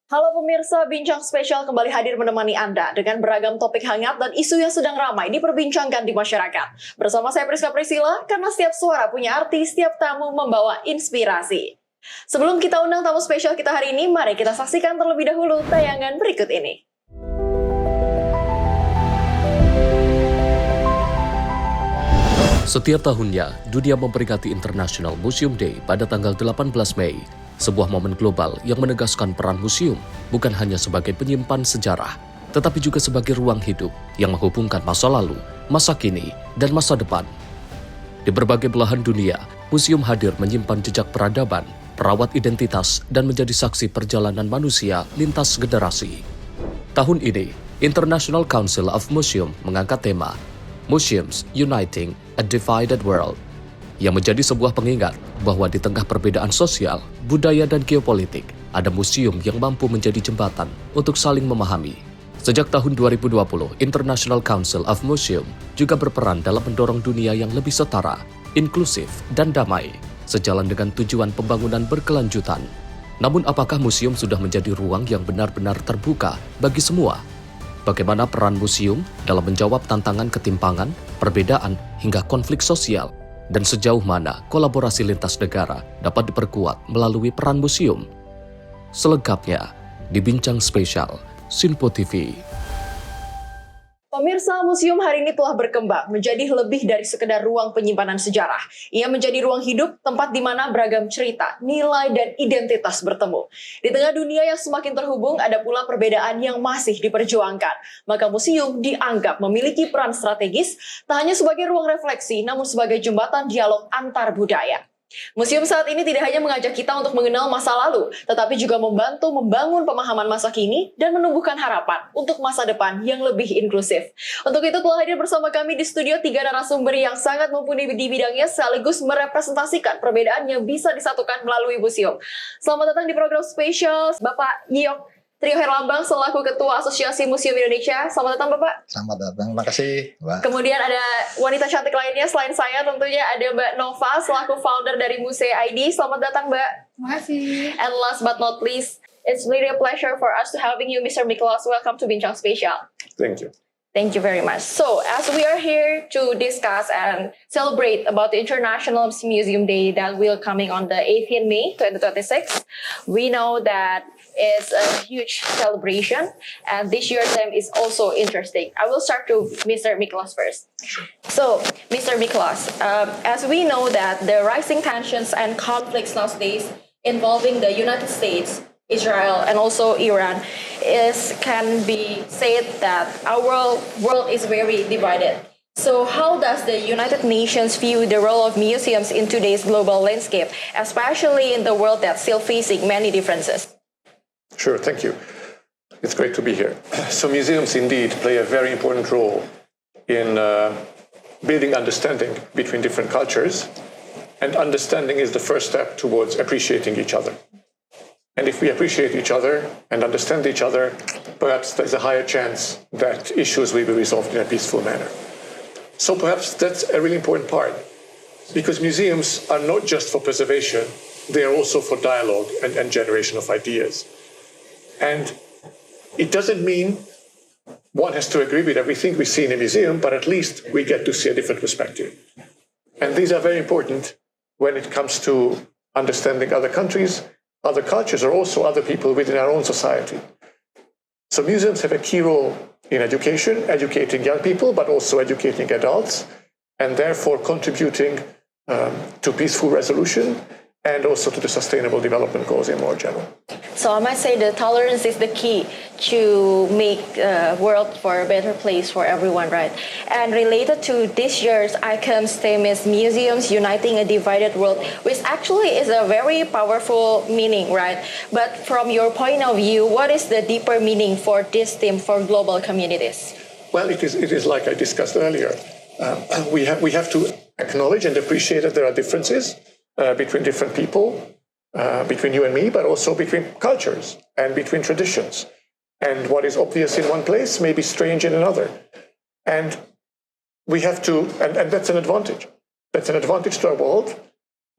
Halo pemirsa, Bincang Spesial kembali hadir menemani Anda dengan beragam topik hangat dan isu yang sedang ramai diperbincangkan di masyarakat. Bersama saya Priska Priscilla, karena setiap suara punya arti, setiap tamu membawa inspirasi. Sebelum kita undang tamu spesial kita hari ini, mari kita saksikan terlebih dahulu tayangan berikut ini. Setiap tahunnya, dunia memperingati International Museum Day pada tanggal 18 Mei. Sebuah momen global yang menegaskan peran museum bukan hanya sebagai penyimpan sejarah, tetapi juga sebagai ruang hidup yang menghubungkan masa lalu, masa kini, dan masa depan. Di berbagai belahan dunia, museum hadir menyimpan jejak peradaban, perawat identitas, dan menjadi saksi perjalanan manusia lintas generasi. Tahun ini, International Council of Museum mengangkat tema Museums Uniting a Divided World, yang menjadi sebuah pengingat bahwa di tengah perbedaan sosial, budaya, dan geopolitik, ada museum yang mampu menjadi jembatan untuk saling memahami. Sejak tahun 2020, International Council of Museum juga berperan dalam mendorong dunia yang lebih setara, inklusif, dan damai, sejalan dengan tujuan pembangunan berkelanjutan. Namun apakah museum sudah menjadi ruang yang benar-benar terbuka bagi semua? Bagaimana peran museum dalam menjawab tantangan ketimpangan, perbedaan, hingga konflik sosial? Dan sejauh mana kolaborasi lintas negara dapat diperkuat melalui peran museum? Selengkapnya di Bincang Spesial Sinpo TV. Pemirsa, museum hari ini telah berkembang menjadi lebih dari sekedar ruang penyimpanan sejarah. Ia menjadi ruang hidup, tempat di mana beragam cerita, nilai, dan identitas bertemu. Di tengah dunia yang semakin terhubung, ada pula perbedaan yang masih diperjuangkan. Maka museum dianggap memiliki peran strategis, tak hanya sebagai ruang refleksi, namun sebagai jembatan dialog antar budaya. Museum saat ini tidak hanya mengajak kita untuk mengenal masa lalu, tetapi juga membantu membangun pemahaman masa kini dan menumbuhkan harapan untuk masa depan yang lebih inklusif. Untuk itu telah hadir bersama kami di studio 3 narasumber yang sangat mumpuni di bidangnya sekaligus merepresentasikan perbedaan yang bisa disatukan melalui museum. Selamat datang di program spesial Bapak Yiok Trio Herlambang selaku Ketua Asosiasi Museum Indonesia. Selamat datang Bapak. Selamat datang, terima kasih Mbak. Kemudian ada wanita cantik lainnya selain saya, tentunya ada Mbak Nova selaku founder dari Musea ID. Selamat datang Mbak. Terima kasih. And last but not least, it's really a pleasure for us to having you, Mr. Miklos. Welcome to Bincang Spesial. Thank you. Thank you very much. So, as we are here to discuss and celebrate about the International Museum Day that will coming on the 18th May 2026, we know that it's a huge celebration, and this year's theme is also interesting. I will start to Mr. Miklos first. So, Mr. Miklos, as we know that the rising tensions and conflicts nowadays involving the United States, Israel, and also Iran can be said that our world is very divided. So how does the United Nations view the role of museums in today's global landscape, especially in the world that's still facing many differences? Sure, thank you. It's great to be here. So museums indeed play a very important role in building understanding between different cultures, and understanding is the first step towards appreciating each other. And if we appreciate each other and understand each other, perhaps there's a higher chance that issues will be resolved in a peaceful manner. So perhaps that's a really important part, because museums are not just for preservation, they are also for dialogue and generation of ideas. And it doesn't mean one has to agree with everything we see in a museum, but at least we get to see a different perspective. And these are very important when it comes to understanding other countries, other cultures, or also other people within our own society. So museums have a key role in education, educating young people, but also educating adults, and therefore contributing to peaceful resolution and also to the sustainable development goals in more general. So I might say the tolerance is the key to make the world for a better place for everyone, right? And related to this year's ICOM's theme is Museums Uniting a Divided World, which actually is a very powerful meaning, right? But from your point of view, what is the deeper meaning for this theme for global communities? Well, it is like I discussed earlier. We have to acknowledge and appreciate that there are differences between different people, between you and me, but also between cultures and between traditions. And what is obvious in one place may be strange in another. And we have to, and that's an advantage. That's an advantage to our world.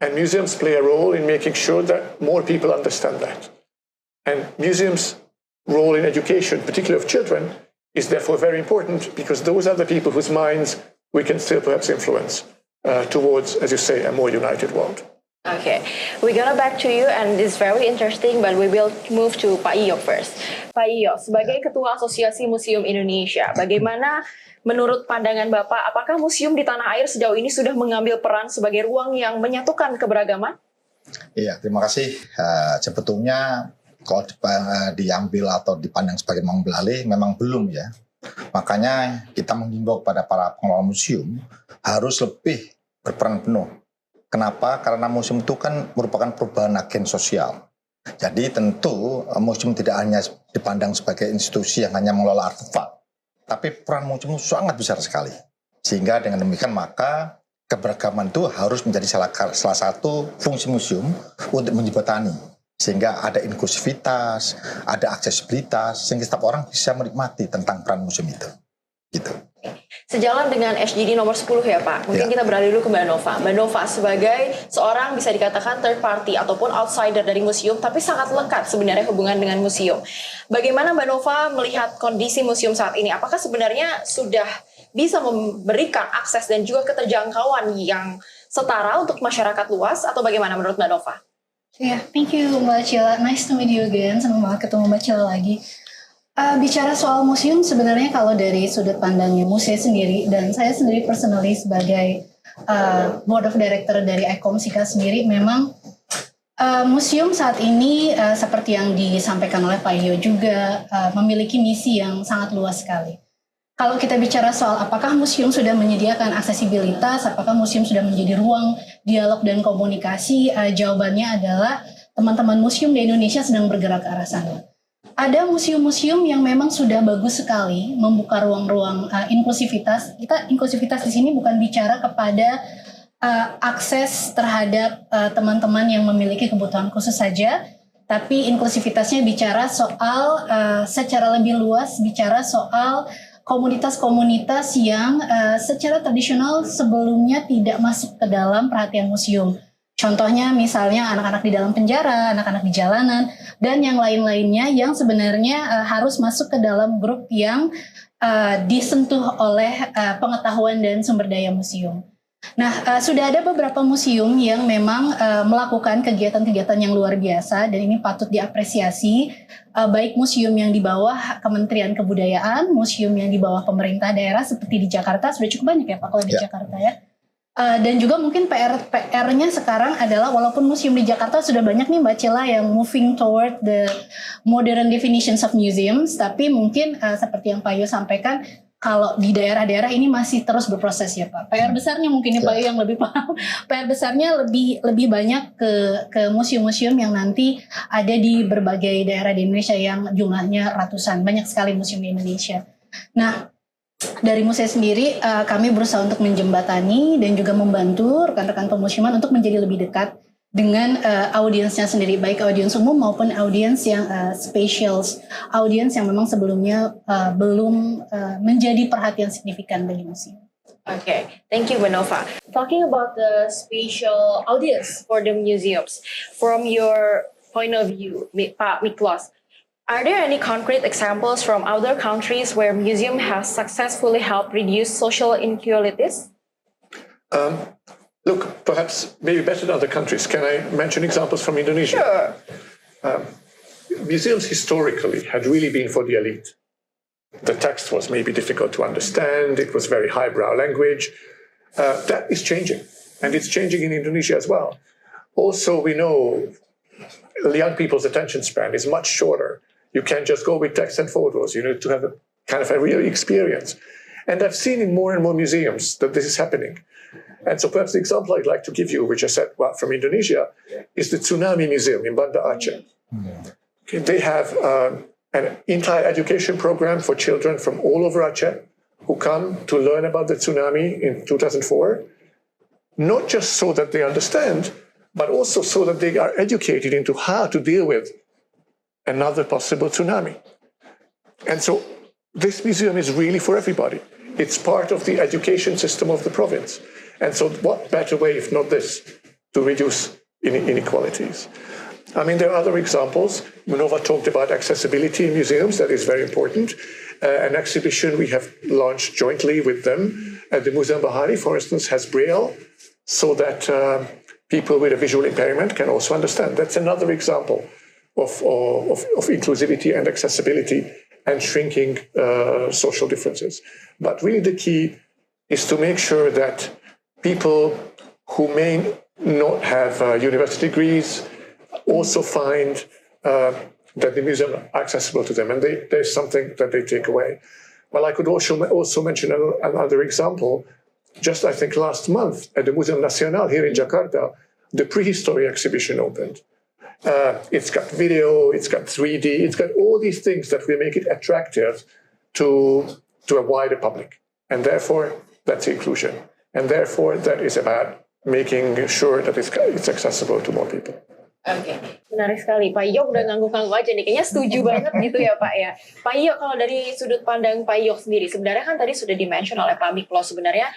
And museums play a role in making sure that more people understand that. And museums' role in education, particularly of children, is therefore very important because those are the people whose minds we can still perhaps influence towards, as you say, a more united world. Okay, we're gonna back to you and it's very interesting, but we will move to Pak Iyo first. Pak Iyo, sebagai Ketua Asosiasi Museum Indonesia, bagaimana menurut pandangan Bapak, apakah museum di tanah air sejauh ini sudah mengambil peran sebagai ruang yang menyatukan keberagaman? Iya, terima kasih. Sebetulnya kalau diambil atau dipandang sebagai mengambil alih, memang belum ya. Makanya kita menghimbau kepada para pengelola museum harus lebih berperan penuh. Kenapa? Karena museum itu kan merupakan perubahan agen sosial. Jadi tentu museum tidak hanya dipandang sebagai institusi yang hanya mengelola artefak, tapi peran museum sangat besar sekali. Sehingga dengan demikian maka keberagaman itu harus menjadi salah satu fungsi museum untuk menjembatani. Sehingga ada inklusivitas, ada aksesibilitas, sehingga setiap orang bisa menikmati tentang peran museum itu. Gitu. Sejalan dengan SDG nomor 10 ya Pak, mungkin kita beralih dulu ke Mbak Nova. Mbak Nova sebagai seorang bisa dikatakan third party ataupun outsider dari museum, tapi sangat lekat sebenarnya hubungan dengan museum. Bagaimana Mbak Nova melihat kondisi museum saat ini? Apakah sebenarnya sudah bisa memberikan akses dan juga keterjangkauan yang setara untuk masyarakat luas atau bagaimana menurut Mbak Nova? Yeah, thank you Mbak Cila. Nice to meet you again. Senang banget ketemu Mbak Cila lagi. Bicara soal museum sebenarnya kalau dari sudut pandangnya museum sendiri, dan saya sendiri personally sebagai board of director dari ICOMSIKA sendiri, memang museum saat ini seperti yang disampaikan oleh Pak Iyo juga memiliki misi yang sangat luas sekali. Kalau kita bicara soal apakah museum sudah menyediakan aksesibilitas, apakah museum sudah menjadi ruang dialog dan komunikasi, jawabannya adalah teman-teman museum di Indonesia sedang bergerak ke arah sana. Ada museum-museum yang memang sudah bagus sekali membuka ruang-ruang inklusivitas. Kita inklusivitas di sini bukan bicara kepada akses terhadap teman-teman yang memiliki kebutuhan khusus saja, tapi inklusivitasnya bicara soal secara lebih luas, bicara soal komunitas-komunitas yang secara tradisional sebelumnya tidak masuk ke dalam perhatian museum. Contohnya misalnya anak-anak di dalam penjara, anak-anak di jalanan, dan yang lain-lainnya yang sebenarnya harus masuk ke dalam grup yang disentuh oleh pengetahuan dan sumber daya museum. Nah, sudah ada beberapa museum yang memang melakukan kegiatan-kegiatan yang luar biasa dan ini patut diapresiasi, baik museum yang di bawah Kementerian Kebudayaan, museum yang di bawah pemerintah daerah seperti di Jakarta, sudah cukup banyak ya Pak kalau di Jakarta ya. Dan juga mungkin PR-nya sekarang adalah walaupun museum di Jakarta sudah banyak nih Mbak Cila yang moving toward the modern definitions of museums, tapi mungkin seperti yang Pak Yo sampaikan, kalau di daerah-daerah ini masih terus berproses ya Pak. PR besarnya mungkin Pak Yo yang lebih paham. PR besarnya lebih banyak ke museum-museum yang nanti ada di berbagai daerah di Indonesia yang jumlahnya ratusan, banyak sekali museum di Indonesia. Nah, dari museum sendiri kami berusaha untuk menjembatani dan juga membantu rekan-rekan pemuseuman untuk menjadi lebih dekat dengan audiensnya sendiri, baik audiens umum maupun audiens yang spesial, audiens yang memang sebelumnya belum menjadi perhatian signifikan bagi museum. Okay, thank you, Mbak Nova. Talking about the special audience for the museums, from your point of view, Pak Miklos, are there any concrete examples from other countries where museum has successfully helped reduce social inequalities? Look, perhaps maybe better than other countries. Can I mention examples from Indonesia? Sure. Museums historically had really been for the elite. The text was maybe difficult to understand. It was very highbrow language. That is changing, and it's changing in Indonesia as well. Also, we know young people's attention span is much shorter. You can't just go with text and photos. You need to have a kind of a real experience. And I've seen in more and more museums that this is happening. And so perhaps the example I'd like to give you, which I said from Indonesia, is the Tsunami Museum in Banda Aceh. Okay, they have an entire education program for children from all over Aceh who come to learn about the tsunami in 2004, not just so that they understand, but also so that they are educated into how to deal with another possible tsunami. And so this museum is really for everybody. It's part of the education system of the province. And so what better way, if not this, to reduce inequalities? I mean, there are other examples. Munova talked about accessibility in museums. That is very important. An exhibition we have launched jointly with them at the Museum Bahari, for instance, has Braille, so that people with a visual impairment can also understand. That's another example of inclusivity and accessibility and shrinking social differences. But really the key is to make sure that people who may not have university degrees also find that the museum is accessible to them, and there's something that they take away. Well, I could also mention another example. Just, I think, last month at the Museum Nasional here in Jakarta, the prehistory exhibition opened. It's got video, it's got 3D, it's got all these things that will make it attractive to a wider public. And therefore, that's inclusion. And therefore, that is about making sure that it's accessible to more people. Oke, menarik sekali. Pak Yok udah ngangguk-ngangguk aja nih. Kayaknya setuju banget gitu ya Pak ya. Pak Yok, kalau dari sudut pandang Pak Yok sendiri, sebenarnya kan tadi sudah di-mention oleh Pak Miklo, sebenarnya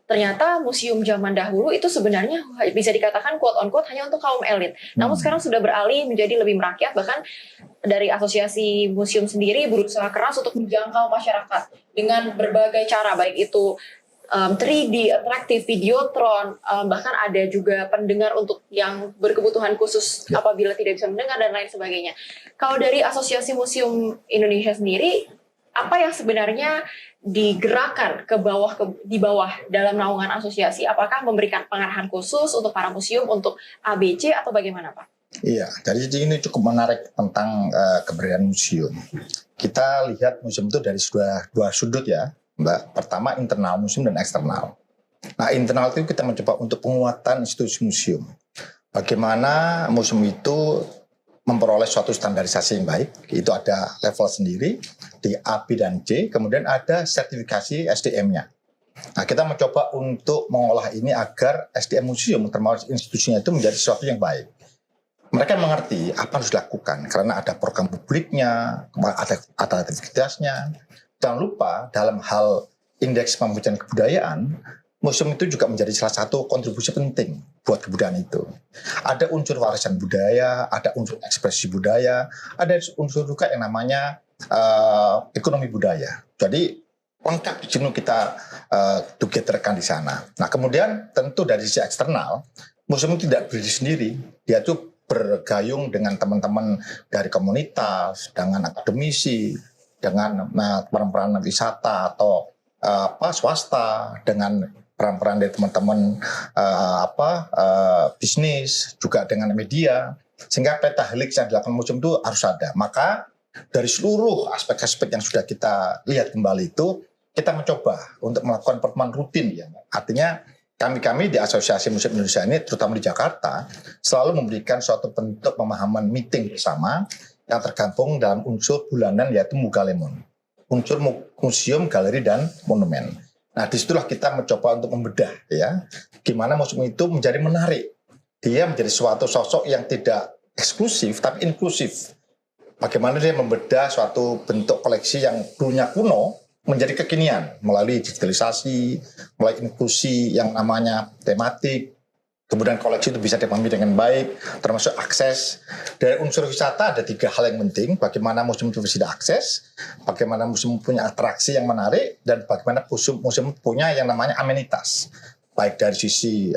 ternyata museum zaman dahulu itu sebenarnya bisa dikatakan quote-on-quote hanya untuk kaum elit. Namun sekarang sudah beralih menjadi lebih merakyat, bahkan dari asosiasi museum sendiri berusaha keras untuk menjangkau masyarakat dengan berbagai cara, baik itu 3D, atraktif, videotron, bahkan ada juga pendengar untuk yang berkebutuhan khusus apabila tidak bisa mendengar dan lain sebagainya. Kalau dari Asosiasi Museum Indonesia sendiri, apa yang sebenarnya digerakkan di bawah dalam naungan asosiasi? Apakah memberikan pengarahan khusus untuk para museum untuk ABC atau bagaimana Pak? Iya, jadi ini cukup menarik tentang keberadaan museum. Kita lihat museum itu dari dua sudut ya, Mbak. Pertama internal museum dan eksternal. Nah, internal itu kita mencoba untuk penguatan institusi museum. Bagaimana museum itu memperoleh suatu standarisasi yang baik. Itu ada level sendiri di A, B, dan C. Kemudian ada sertifikasi SDM-nya. Nah, kita mencoba untuk mengolah ini agar SDM museum, termasuk institusinya itu menjadi sesuatu yang baik. Mereka mengerti apa yang harus dilakukan karena ada program publiknya, ada aktivitasnya. Jangan lupa dalam hal indeks pembuktian kebudayaan, museum itu juga menjadi salah satu kontribusi penting buat kebudayaan itu. Ada unsur warisan budaya, ada unsur ekspresi budaya, ada unsur juga yang namanya ekonomi budaya. Jadi lengkap di sini kita togetherkan di sana. Nah, kemudian tentu dari sisi eksternal, museum tidak berdiri sendiri. Dia tuh bergayung dengan teman-teman dari komunitas, dengan akademisi, dengan peran-peran wisata atau swasta, dengan peran-peran dari teman-teman bisnis, juga dengan media, sehingga peta helix yang dilakukan museum itu harus ada. Maka dari seluruh aspek-aspek yang sudah kita lihat kembali itu, kita mencoba untuk melakukan pertemuan rutin ya. Artinya kami di Asosiasi Museum Indonesia ini, terutama di Jakarta, selalu memberikan suatu bentuk pemahaman meeting bersama yang tergabung dalam unsur bulanan yaitu Mugalemon, unsur museum, galeri, dan monumen. Nah, disitulah kita mencoba untuk membedah ya, gimana museum itu menjadi menarik. Dia menjadi suatu sosok yang tidak eksklusif tapi inklusif. Bagaimana dia membedah suatu bentuk koleksi yang dulunya kuno menjadi kekinian melalui digitalisasi, melalui inklusi yang namanya tematik. Kemudian koleksi itu bisa dipahami dengan baik, termasuk akses. Dari unsur wisata ada 3 hal yang penting, bagaimana museum itu bisa diakses, bagaimana museum punya atraksi yang menarik, dan bagaimana museum punya yang namanya amenitas. Baik dari sisi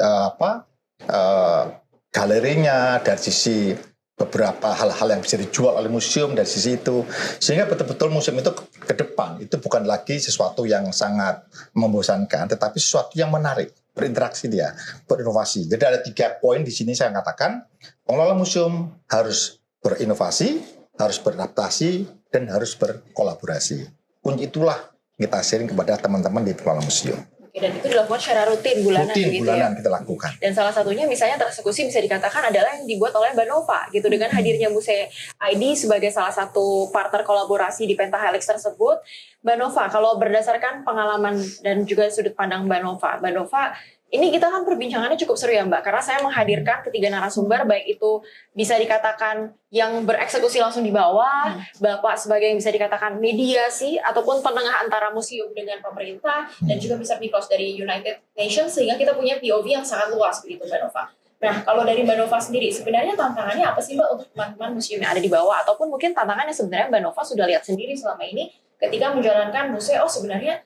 galerinya, dari sisi beberapa hal-hal yang bisa dijual oleh museum dari sisi itu. Sehingga betul-betul museum itu ke depan, itu bukan lagi sesuatu yang sangat membosankan, tetapi sesuatu yang menarik. Berinteraksi dia, berinovasi. Jadi ada 3 poin di sini saya katakan, pengelola museum harus berinovasi, harus beradaptasi, dan harus berkolaborasi. Kunci itulah kita sharing kepada teman-teman di pengelola museum. Oke, dan itu dilakukan secara rutin bulanan bulanan kita lakukan. Dan salah satunya misalnya tereksekusi bisa dikatakan adalah yang dibuat oleh Banova gitu, dengan hadirnya Muse ID sebagai salah satu partner kolaborasi di Pentahelix tersebut. Banova, kalau berdasarkan pengalaman dan juga sudut pandang Banova, ini kita kan perbincangannya cukup seru ya Mbak, karena saya menghadirkan ketiga narasumber, baik itu bisa dikatakan yang bereksekusi langsung di bawah, Bapak sebagai yang bisa dikatakan mediasi ataupun penengah antara museum dengan pemerintah, dan juga bisa Miklos dari United Nations, sehingga kita punya POV yang sangat luas begitu Mbak Nova. Nah, kalau dari Mbak Nova sendiri, sebenarnya tantangannya apa sih Mbak untuk teman-teman museum yang ada di bawah? Ataupun mungkin tantangan yang sebenarnya Mbak Nova sudah lihat sendiri selama ini ketika menjalankan muse, oh sebenarnya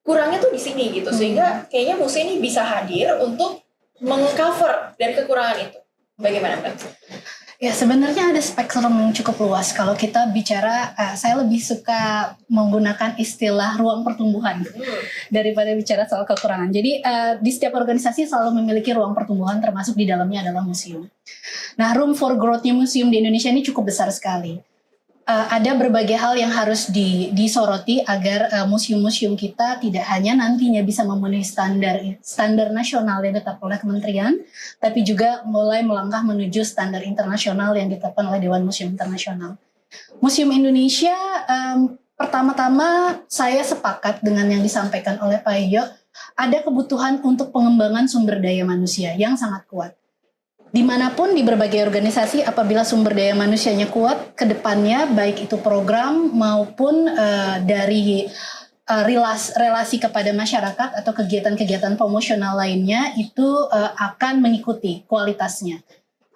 kurangnya tuh di sini gitu. Sehingga kayaknya muse ini bisa hadir untuk mengcover dari kekurangan itu. Bagaimana Mbak? Ya, sebenarnya ada spektrum yang cukup luas. Kalau kita bicara, saya lebih suka menggunakan istilah ruang pertumbuhan daripada bicara soal kekurangan. Jadi di setiap organisasi selalu memiliki ruang pertumbuhan, termasuk di dalamnya adalah museum. Nah, room for growth-nya museum di Indonesia ini cukup besar sekali. Ada berbagai hal yang harus disoroti agar museum-museum kita tidak hanya nantinya bisa memenuhi standar nasional yang ditetapkan oleh kementerian, tapi juga mulai melangkah menuju standar internasional yang ditetapkan oleh Dewan Museum Internasional. Museum Indonesia, pertama-tama saya sepakat dengan yang disampaikan oleh Pak Iyo, ada kebutuhan untuk pengembangan sumber daya manusia yang sangat kuat. Dimanapun di berbagai organisasi, apabila sumber daya manusianya kuat, ke depannya baik itu program maupun dari relasi kepada masyarakat atau kegiatan-kegiatan promosional lainnya itu akan mengikuti kualitasnya.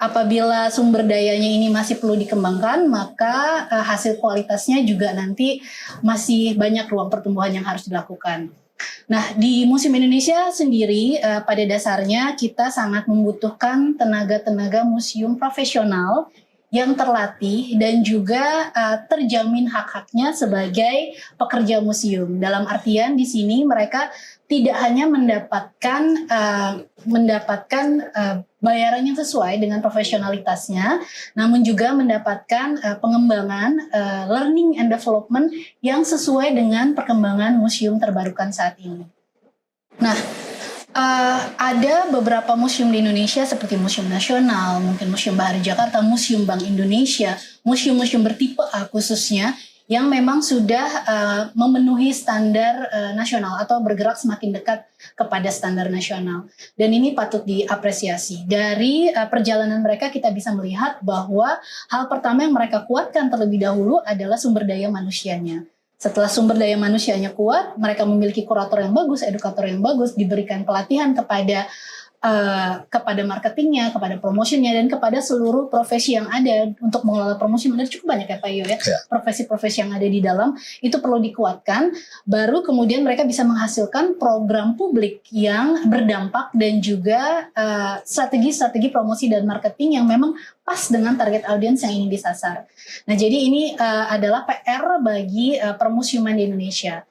Apabila sumber dayanya ini masih perlu dikembangkan, maka hasil kualitasnya juga nanti masih banyak ruang pertumbuhan yang harus dilakukan. Nah, di Museum Indonesia sendiri pada dasarnya kita sangat membutuhkan tenaga-tenaga museum profesional yang terlatih dan juga terjamin hak-haknya sebagai pekerja museum. Dalam artian di sini mereka tidak hanya mendapatkan bayaran yang sesuai dengan profesionalitasnya, namun juga mendapatkan pengembangan learning and development yang sesuai dengan perkembangan museum terbarukan saat ini. Nah, ada beberapa museum di Indonesia seperti Museum Nasional, mungkin Museum Bahari Jakarta, Museum Bank Indonesia, museum-museum bertipe A khususnya, yang memang sudah memenuhi standar nasional atau bergerak semakin dekat kepada standar nasional. Dan ini patut diapresiasi. Dari perjalanan mereka kita bisa melihat bahwa hal pertama yang mereka kuatkan terlebih dahulu adalah sumber daya manusianya. Setelah sumber daya manusianya kuat, mereka memiliki kurator yang bagus, edukator yang bagus, diberikan pelatihan kepada marketingnya, kepada promotionnya, dan kepada seluruh profesi yang ada untuk mengelola promosi. Benar cukup banyak ya Pak Iyo ya, profesi-profesi yang ada di dalam itu perlu dikuatkan. Baru kemudian mereka bisa menghasilkan program publik yang berdampak dan juga strategi-strategi promosi dan marketing yang memang pas dengan target audiens yang ingin disasar. Nah, jadi ini adalah PR bagi permusiuman di Indonesia.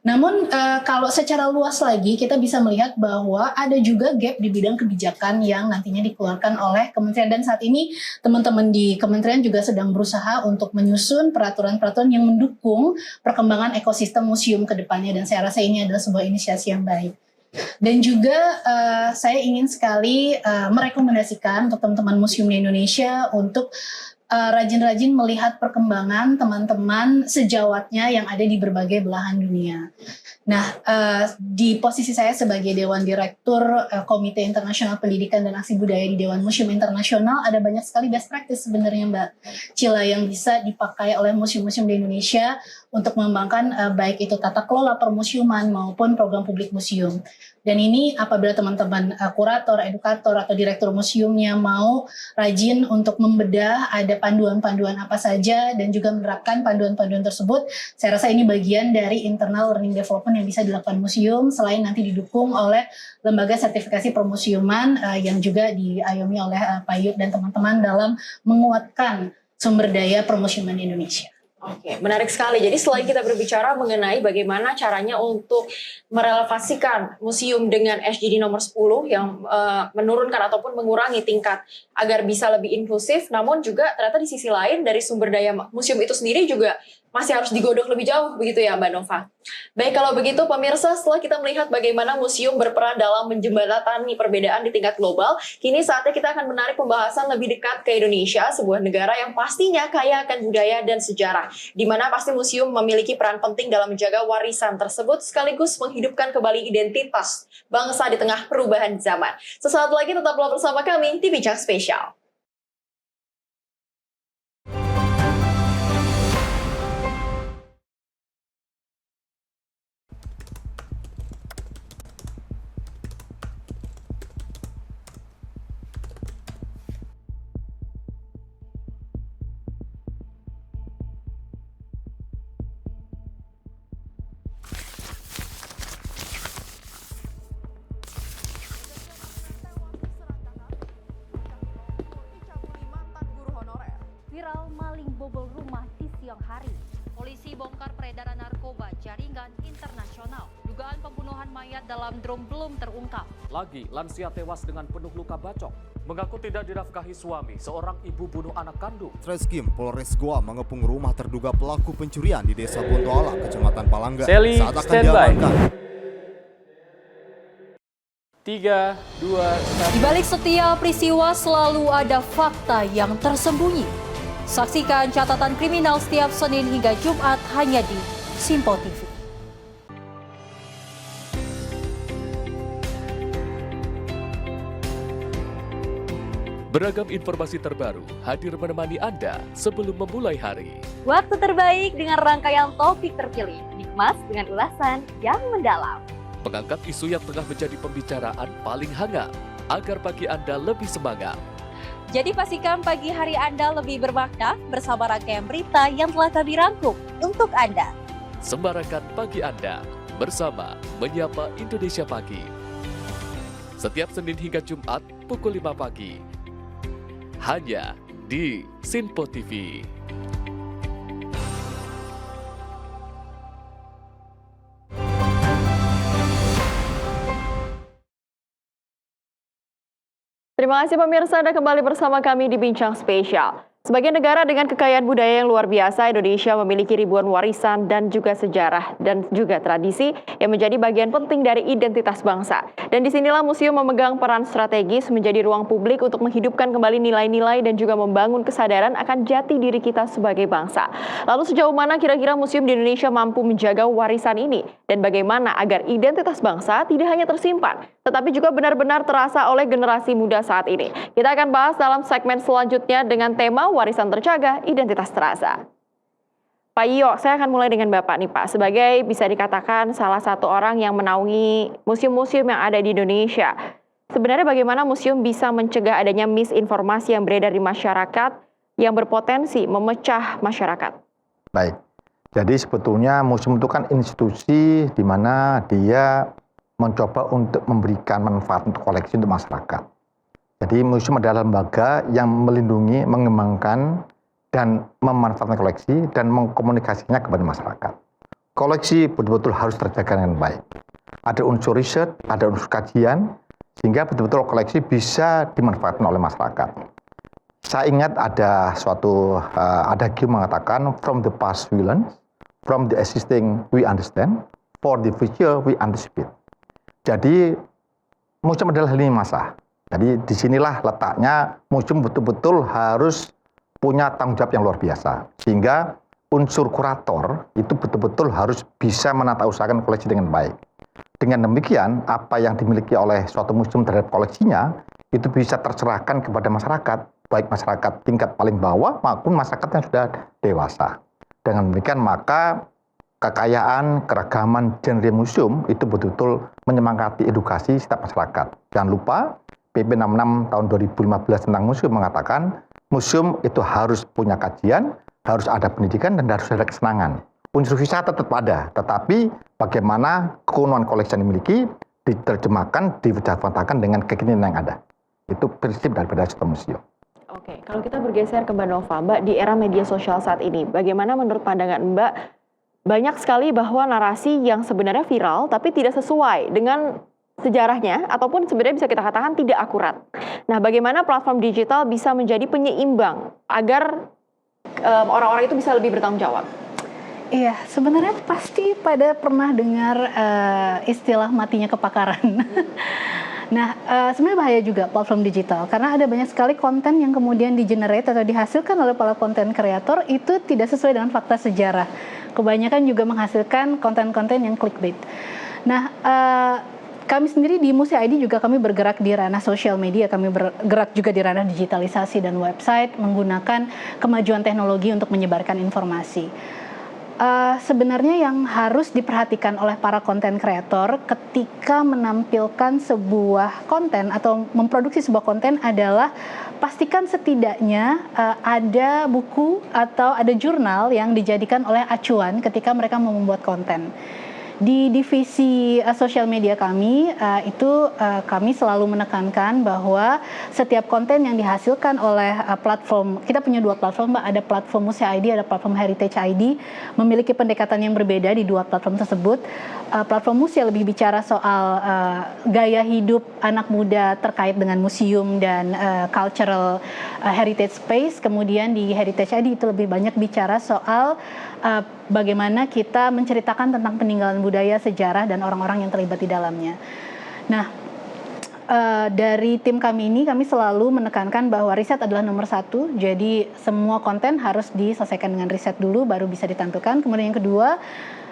Namun kalau secara luas lagi kita bisa melihat bahwa ada juga gap di bidang kebijakan yang nantinya dikeluarkan oleh kementerian, dan saat ini teman-teman di kementerian juga sedang berusaha untuk menyusun peraturan-peraturan yang mendukung perkembangan ekosistem museum ke depannya, dan saya rasa ini adalah sebuah inisiasi yang baik. Dan juga saya ingin sekali merekomendasikan untuk teman-teman museum di Indonesia untuk rajin-rajin melihat perkembangan teman-teman sejawatnya yang ada di berbagai belahan dunia. Nah, di posisi saya sebagai Dewan Direktur Komite Internasional Pendidikan dan Aksi Budaya di Dewan Museum Internasional, ada banyak sekali best practice sebenarnya Mbak Cila yang bisa dipakai oleh museum-museum di Indonesia untuk mengembangkan baik itu tata kelola permusiuman maupun program publik museum. Dan ini apabila teman-teman kurator, edukator, atau direktur museumnya mau rajin untuk membedah, ada panduan-panduan apa saja, dan juga menerapkan panduan-panduan tersebut, saya rasa ini bagian dari internal learning development yang bisa dilakukan museum, selain nanti didukung oleh lembaga sertifikasi permusiuman yang juga diayomi oleh Pak Yud dan teman-teman dalam menguatkan sumber daya permusiuman di Indonesia. Oke, menarik sekali. Jadi selain kita berbicara mengenai bagaimana caranya untuk merelevasikan museum dengan SDG nomor 10 yang menurunkan ataupun mengurangi tingkat agar bisa lebih inklusif, namun juga ternyata di sisi lain dari sumber daya museum itu sendiri juga masih harus digodok lebih jauh, begitu ya Mbak Nova. Baik, kalau begitu pemirsa, setelah kita melihat bagaimana museum berperan dalam menjembatani perbedaan di tingkat global, kini saatnya kita akan menarik pembahasan lebih dekat ke Indonesia, sebuah negara yang pastinya kaya akan budaya dan sejarah, di mana pasti museum memiliki peran penting dalam menjaga warisan tersebut sekaligus menghidupkan kembali identitas bangsa di tengah perubahan zaman. Sesaat lagi tetaplah bersama kami di Bincang Spesial. Viral maling bobol rumah di siang hari. Polisi bongkar peredaran narkoba jaringan internasional. Dugaan pembunuhan mayat dalam drum belum terungkap. Lagi, lansia tewas dengan penuh luka bacok. Mengaku tidak dinafkahi suami, seorang ibu bunuh anak kandung. Treskrim Polres Goa mengepung rumah terduga pelaku pencurian di Desa Bontoala, Kecamatan Palangga. Sally, saat akan standby. diamankan. 3, 2, 1. Di balik setiap peristiwa selalu ada fakta yang tersembunyi. Saksikan catatan kriminal setiap Senin hingga Jumat hanya di Simpo TV. Beragam informasi terbaru hadir menemani Anda sebelum memulai hari. Waktu terbaik dengan rangkaian topik terpilih, dikemas dengan ulasan yang mendalam. Mengangkat isu yang tengah menjadi pembicaraan paling hangat agar pagi Anda lebih semangat. Jadi pastikan pagi hari Anda lebih bermakna bersama rangkaian berita yang telah kami rangkum untuk Anda. Sembarakan pagi Anda bersama Menyapa Indonesia Pagi. Setiap Senin hingga Jumat pukul 5 pagi. Hanya di Simpo TV. Terima kasih pemirsa, Anda kembali bersama kami di Bincang Spesial. Sebagai negara dengan kekayaan budaya yang luar biasa, Indonesia memiliki ribuan warisan dan juga sejarah dan juga tradisi yang menjadi bagian penting dari identitas bangsa. Dan disinilah museum memegang peran strategis menjadi ruang publik untuk menghidupkan kembali nilai-nilai dan juga membangun kesadaran akan jati diri kita sebagai bangsa. Lalu sejauh mana kira-kira museum di Indonesia mampu menjaga warisan ini? Dan bagaimana agar identitas bangsa tidak hanya tersimpan, tetapi juga benar-benar terasa oleh generasi muda saat ini? Kita akan bahas dalam segmen selanjutnya dengan tema warisan terjaga, identitas terasa. Pak Iyo, saya akan mulai dengan Bapak nih Pak, sebagai bisa dikatakan salah satu orang yang menaungi museum-museum yang ada di Indonesia. Sebenarnya bagaimana museum bisa mencegah adanya misinformasi yang beredar di masyarakat yang berpotensi memecah masyarakat? Baik, jadi sebetulnya museum itu kan institusi di mana dia mencoba untuk memberikan manfaat untuk koleksi untuk masyarakat. Jadi museum adalah lembaga yang melindungi, mengembangkan, dan memanfaatkan koleksi dan mengkomunikasinya kepada masyarakat. Koleksi betul-betul harus terjaga dengan baik. Ada unsur riset, ada unsur kajian, sehingga betul-betul koleksi bisa dimanfaatkan oleh masyarakat. Saya ingat ada suatu adagium mengatakan, from the past we learn, from the existing we understand, for the future we anticipate. Jadi museum adalah lini masa. Jadi disinilah letaknya museum betul-betul harus punya tanggung jawab yang luar biasa. Sehingga unsur kurator itu betul-betul harus bisa menata usahakan koleksi dengan baik. Dengan demikian, apa yang dimiliki oleh suatu museum terhadap koleksinya, itu bisa tercerahkan kepada masyarakat, baik masyarakat tingkat paling bawah maupun masyarakat yang sudah dewasa. Dengan demikian, maka kekayaan, keragaman genre museum itu betul-betul menyemangati edukasi setiap masyarakat. Jangan lupa, PP 66 tahun 2015 tentang museum mengatakan museum itu harus punya kajian, harus ada pendidikan, dan harus ada kesenangan. Unsur wisata tetap ada, tetapi bagaimana keuangan koleksi yang dimiliki diterjemahkan, diwujudkan dengan kekinian yang ada. Itu prinsip daripada sistem museum. Oke, kalau kita bergeser ke Mbak Nova, Mbak, di era media sosial saat ini, bagaimana menurut pandangan Mbak, banyak sekali bahwa narasi yang sebenarnya viral tapi tidak sesuai dengan sejarahnya, ataupun sebenarnya bisa kita katakan tidak akurat. Nah, bagaimana platform digital bisa menjadi penyeimbang agar orang-orang itu bisa lebih bertanggung jawab? Iya, sebenarnya pasti pada pernah dengar istilah matinya kepakaran. Nah, sebenarnya bahaya juga platform digital, karena ada banyak sekali konten yang kemudian di-generate atau dihasilkan oleh para konten kreator itu tidak sesuai dengan fakta sejarah. Kebanyakan juga menghasilkan konten-konten yang clickbait. Nah, kami sendiri di Museum ID juga kami bergerak di ranah sosial media, kami bergerak juga di ranah digitalisasi dan website menggunakan kemajuan teknologi untuk menyebarkan informasi. Sebenarnya yang harus diperhatikan oleh para konten kreator ketika menampilkan sebuah konten atau memproduksi sebuah konten adalah pastikan setidaknya ada buku atau ada jurnal yang dijadikan oleh acuan ketika mereka mau membuat konten. Di divisi sosial media kami, kami selalu menekankan bahwa setiap konten yang dihasilkan oleh platform, kita punya 2 platform, Mbak, ada platform Museum ID, ada platform Heritage ID, memiliki pendekatan yang berbeda di 2 platform tersebut. Platform Museum lebih bicara soal gaya hidup anak muda terkait dengan museum dan cultural heritage space, kemudian di Heritage ID itu lebih banyak bicara soal bagaimana kita menceritakan tentang peninggalan budaya, sejarah, dan orang-orang yang terlibat di dalamnya. Nah, dari tim kami ini, kami selalu menekankan bahwa riset adalah nomor 1, jadi semua konten harus diselesaikan dengan riset dulu, baru bisa ditampilkan. Kemudian yang kedua,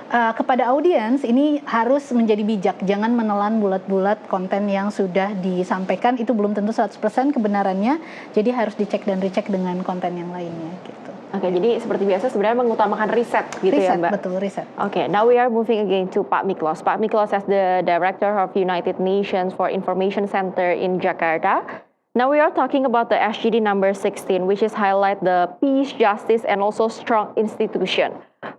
kepada audiens ini harus menjadi bijak, jangan menelan bulat-bulat konten yang sudah disampaikan, itu belum tentu 100% kebenarannya, jadi harus dicek dan recheck dengan konten yang lainnya gitu. Oke, jadi seperti biasa sebenarnya mengutamakan riset gitu ya, Mbak? Betul, riset. Okay, now we are moving again to Pak Miklos. Pak Miklos as the Director of United Nations for Information Center in Jakarta. Now we are talking about the SGD number 16, which is highlight the peace, justice, and also strong institution.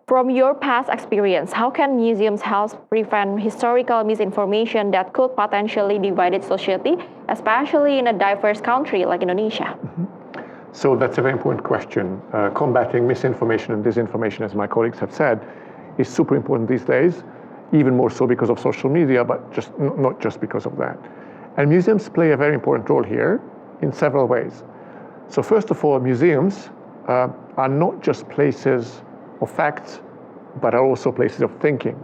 From your past experience, how can museums help prevent historical misinformation that could potentially divide society, especially in a diverse country like Indonesia? So that's a very important question. Combating misinformation and disinformation, as my colleagues have said, is super important these days, even more so because of social media, but not just because of that. And museums play a very important role here in several ways. So first of all, museums are not just places of facts, but are also places of thinking.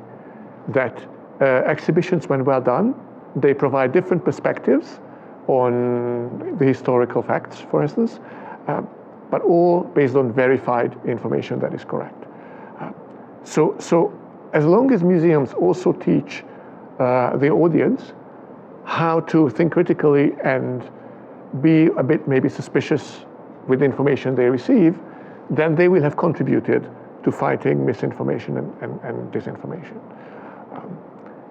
That exhibitions, when well done, they provide different perspectives on the historical facts, for instance, but all based on verified information that is correct. So as long as museums also teach the audience how to think critically and be a bit maybe suspicious with the information they receive, then they will have contributed to fighting misinformation and disinformation.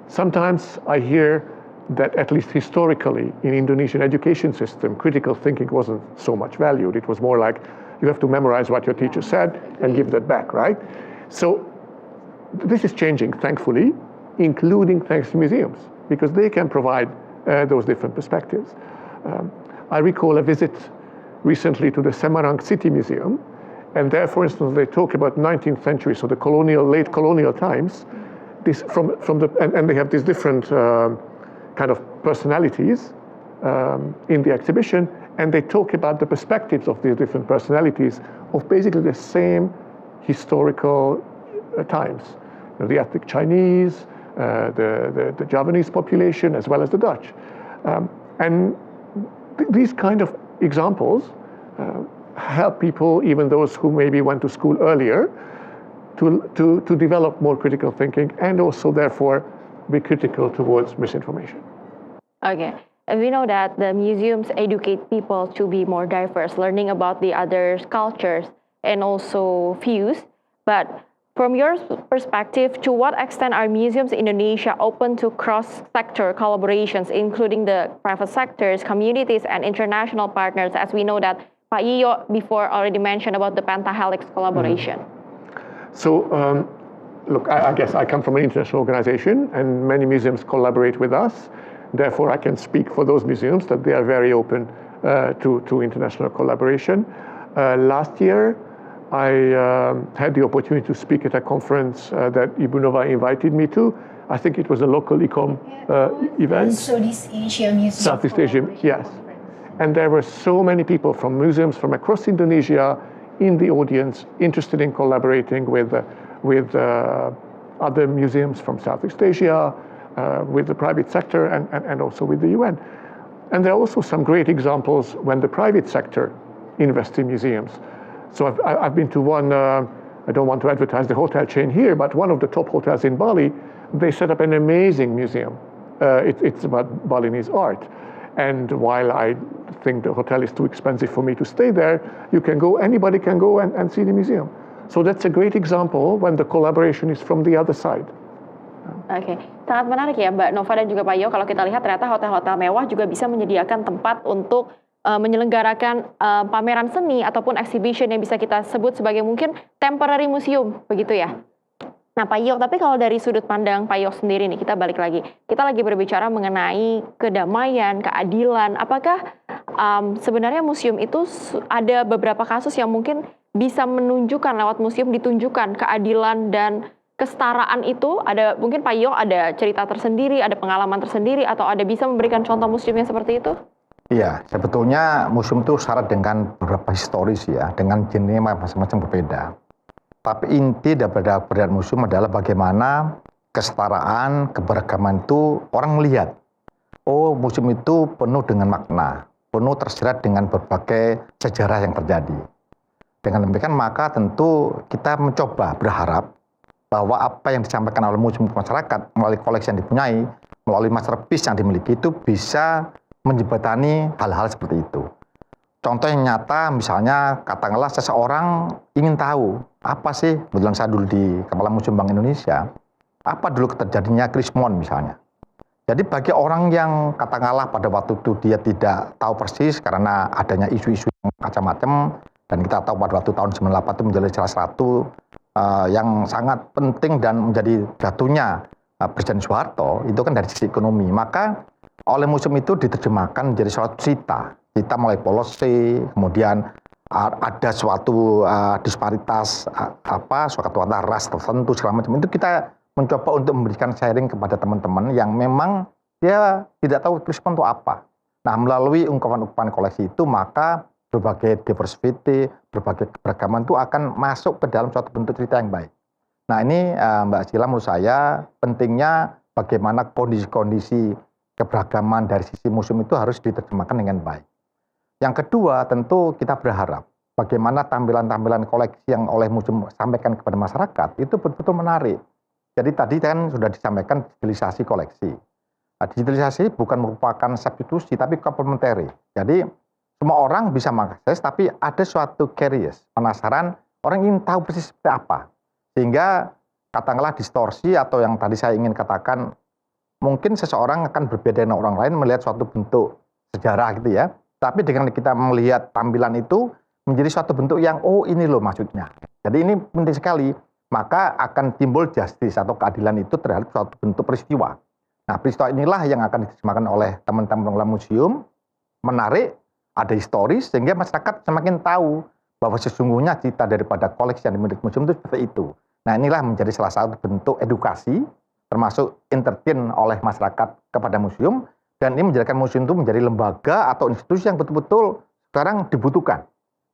Sometimes I hear that at least historically in Indonesian education system, critical thinking wasn't so much valued. It was more like you have to memorize what your teacher said and give that back, right? So this is changing, thankfully, including thanks to museums, because they can provide those different perspectives. I recall a visit recently to the Semarang City Museum, and there, for instance, they talk about 19th century, so the late colonial times. And they have these different kind of personalities in the exhibition, and they talk about the perspectives of these different personalities of basically the same historical times. You know, the ethnic Chinese, the Javanese population, as well as the Dutch. And these kind of examples help people, even those who maybe went to school earlier, to develop more critical thinking and also therefore be critical towards misinformation. Okay, and we know that the museums educate people to be more diverse, learning about the other cultures and also views. But from your perspective, to what extent are museums in Indonesia open to cross-sector collaborations, including the private sectors, communities, and international partners, as we know that Pak Iyo before already mentioned about the Pentahelix collaboration? So, look, I guess I come from an international organization, and many museums collaborate with us. Therefore, I can speak for those museums that they are very open to international collaboration. Last year, I had the opportunity to speak at a conference that Ibu Nova invited me to. I think it was a local Ecom event. Southeast Asia Museum. Southeast Asia, yes. And there were so many people from museums from across Indonesia in the audience interested in collaborating with other museums from Southeast Asia, with the private sector and also with the UN. And there are also some great examples when the private sector invests in museums. So I've been to one, I don't want to advertise the hotel chain here, but one of the top hotels in Bali, they set up an amazing museum. It's about Balinese art. And while I think the hotel is too expensive for me to stay there, anybody can go and see the museum. So that's a great example when the collaboration is from the other side. Oke, sangat menarik ya Mbak Nova dan juga Pak Yo. Kalau kita lihat ternyata hotel-hotel mewah juga bisa menyediakan tempat untuk menyelenggarakan pameran seni ataupun exhibition yang bisa kita sebut sebagai mungkin temporary museum, begitu ya? Nah, Pak Yok, tapi kalau dari sudut pandang Pak Yok sendiri nih, kita balik lagi. Kita lagi berbicara mengenai kedamaian, keadilan. Apakah sebenarnya museum itu ada beberapa kasus yang mungkin bisa menunjukkan lewat museum ditunjukkan keadilan dan kesetaraan itu? Ada mungkin Pak Yok ada cerita tersendiri, ada pengalaman tersendiri, atau ada bisa memberikan contoh museum yang seperti itu? Iya, sebetulnya museum itu syarat dengan beberapa historis ya, dengan jenis macam-macam berbeda. Tapi inti dari keberadaan museum adalah bagaimana kesetaraan, keberagaman itu orang melihat. Oh, museum itu penuh dengan makna, penuh tersirat dengan berbagai sejarah yang terjadi. Dengan demikian maka tentu kita mencoba berharap bahwa apa yang disampaikan oleh museum ke masyarakat melalui koleksi yang dipunyai, melalui masterpiece yang dimiliki itu bisa menjembatani hal-hal seperti itu. Contoh yang nyata misalnya katakanlah seseorang ingin tahu apa sih, kebetulan saya dulu di Kepala Museum Bank Indonesia, apa dulu terjadinya Krismon misalnya. Jadi bagi orang yang katakanlah pada waktu itu dia tidak tahu persis karena adanya isu-isu macam-macam, dan kita tahu pada waktu tahun 98 itu menjadi salah satu yang sangat penting dan menjadi jatuhnya Presiden Soeharto, itu kan dari sisi ekonomi. Maka oleh museum itu diterjemahkan menjadi suatu cerita mulai policy, kemudian ada suatu disparitas suatu antara ras tertentu segala macam. Itu kita mencoba untuk memberikan sharing kepada teman-teman yang memang dia tidak tahu Krismon itu apa. Nah, melalui ungkapan-ungkapan koleksi itu maka berbagai diversity, berbagai keberagaman itu akan masuk ke dalam suatu bentuk cerita yang baik. Nah, ini Mbak Sheila, menurut saya pentingnya bagaimana kondisi-kondisi keberagaman dari sisi museum itu harus diterjemahkan dengan baik. Yang kedua, tentu kita berharap bagaimana tampilan-tampilan koleksi yang oleh museum sampaikan kepada masyarakat itu betul-betul menarik. Jadi tadi kan sudah disampaikan digitalisasi koleksi. Nah, digitalisasi bukan merupakan substitusi tapi komplementari. Jadi semua orang bisa mengakses, tapi ada suatu curious, penasaran, orang ingin tahu persis seperti apa. Sehingga katakanlah distorsi atau yang tadi saya ingin katakan, mungkin seseorang akan berbeda dengan orang lain melihat suatu bentuk sejarah gitu ya. Tapi dengan kita melihat tampilan itu menjadi suatu bentuk yang, oh ini loh maksudnya. Jadi ini penting sekali. Maka akan timbul justice atau keadilan itu terhadap suatu bentuk peristiwa. Nah, peristiwa inilah yang akan diterjemahkan oleh teman-teman pengelola museum, menarik, ada historis, sehingga masyarakat semakin tahu bahwa sesungguhnya cita daripada koleksi yang dimiliki museum itu seperti itu. Nah, inilah menjadi salah satu bentuk edukasi, termasuk entertain oleh masyarakat kepada museum, dan ini menjadikan museum itu menjadi lembaga atau institusi yang betul-betul sekarang dibutuhkan.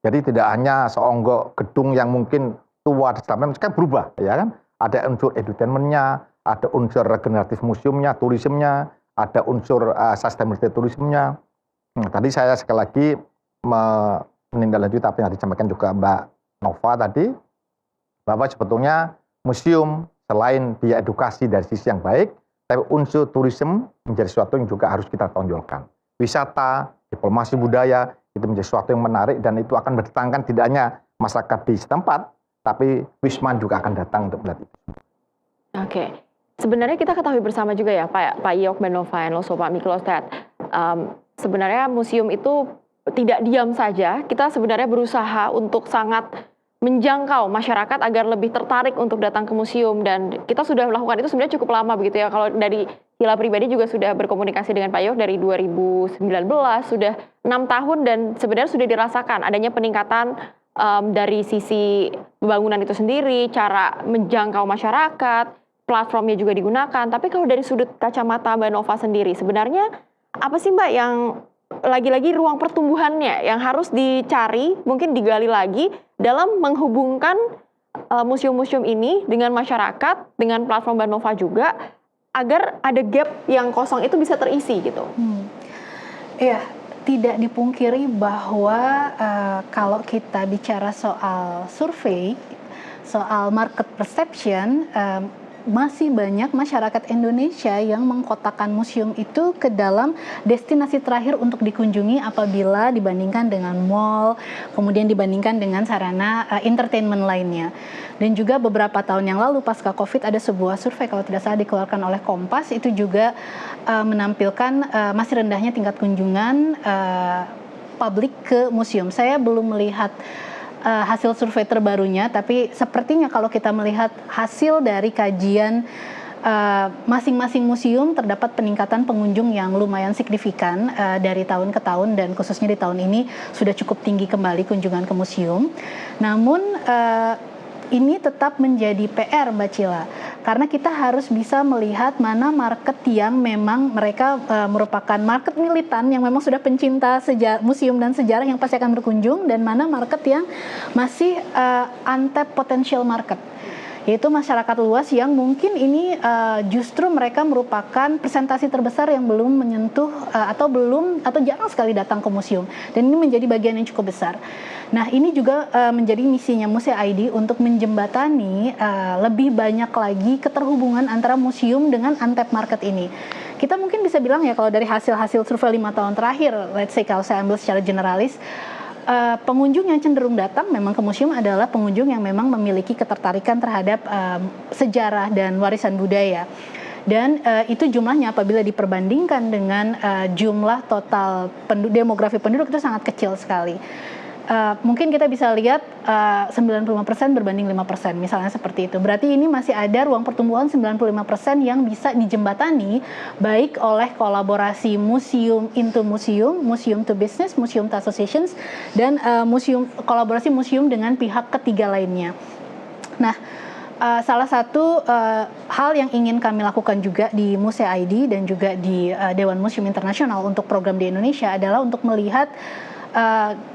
Jadi tidak hanya seonggok gedung yang mungkin tua dan sebagainya, sekarang berubah, ya kan? Ada unsur edutainment-nya, ada unsur regeneratif museumnya, turismenya, ada unsur sustainability turismenya. Nah, tadi saya sekali lagi menindaklanjuti apa yang disampaikan juga Mbak Nova tadi, bahwa sebetulnya museum selain dia edukasi dari sisi yang baik, tapi unsur turisme menjadi sesuatu yang juga harus kita tonjolkan. Wisata, diplomasi budaya, itu menjadi sesuatu yang menarik dan itu akan mendatangkan tidak hanya masyarakat di setempat, tapi wisman juga akan datang untuk melihat itu. Oke. Sebenarnya kita ketahui bersama juga ya Pak Yok, Mbak Nova, and also Pak Miklos, sebenarnya museum itu tidak diam saja. Kita sebenarnya berusaha untuk sangat menjangkau masyarakat agar lebih tertarik untuk datang ke museum, dan kita sudah melakukan itu sebenarnya cukup lama begitu ya. Kalau dari Sheila pribadi juga sudah berkomunikasi dengan Pak Yok dari 2019, sudah 6 tahun, dan sebenarnya sudah dirasakan adanya peningkatan dari sisi pembangunan itu sendiri, cara menjangkau masyarakat, platformnya juga digunakan. Tapi kalau dari sudut kacamata Mbak Nova sendiri, sebenarnya apa sih Mbak yang lagi-lagi ruang pertumbuhannya yang harus dicari, mungkin digali lagi dalam menghubungkan museum-museum ini dengan masyarakat, dengan platform Mbak Nova juga, agar ada gap yang kosong itu bisa terisi gitu? Iya, tidak dipungkiri bahwa kalau kita bicara soal survei, soal market perception, masih banyak masyarakat Indonesia yang mengkotakkan museum itu ke dalam destinasi terakhir untuk dikunjungi apabila dibandingkan dengan mall, kemudian dibandingkan dengan sarana entertainment lainnya. Dan juga beberapa tahun yang lalu pasca Covid ada sebuah survei kalau tidak salah dikeluarkan oleh Kompas, itu juga menampilkan masih rendahnya tingkat kunjungan publik ke museum. Saya belum melihat hasil survei terbarunya, tapi sepertinya kalau kita melihat hasil dari kajian masing-masing museum terdapat peningkatan pengunjung yang lumayan signifikan dari tahun ke tahun, dan khususnya di tahun ini sudah cukup tinggi kembali kunjungan ke museum. Namun ini tetap menjadi PR, Mbak Cila, karena kita harus bisa melihat mana market yang memang mereka merupakan market militan yang memang sudah pencinta museum dan sejarah yang pasti akan berkunjung, dan mana market yang masih untapped potential market, yaitu masyarakat luas yang mungkin ini justru mereka merupakan presentasi terbesar yang belum menyentuh atau jarang sekali datang ke museum, dan ini menjadi bagian yang cukup besar. Nah, ini juga menjadi misinya Musea ID untuk menjembatani lebih banyak lagi keterhubungan antara museum dengan untapped market ini. Kita mungkin bisa bilang ya, kalau dari hasil-hasil survei 5 tahun terakhir, let's say kalau saya ambil secara generalis, pengunjung yang cenderung datang memang ke museum adalah pengunjung yang memang memiliki ketertarikan terhadap sejarah dan warisan budaya. Dan itu jumlahnya apabila diperbandingkan dengan jumlah total demografi penduduk itu sangat kecil sekali. Mungkin kita bisa lihat 95% berbanding 5%, misalnya seperti itu. Berarti ini masih ada ruang pertumbuhan 95% yang bisa dijembatani baik oleh kolaborasi museum into museum, museum to business, museum to associations, dan kolaborasi museum dengan pihak ketiga lainnya. Nah, salah satu hal yang ingin kami lakukan juga di Musea ID dan juga di Dewan Museum Internasional untuk program di Indonesia adalah untuk melihat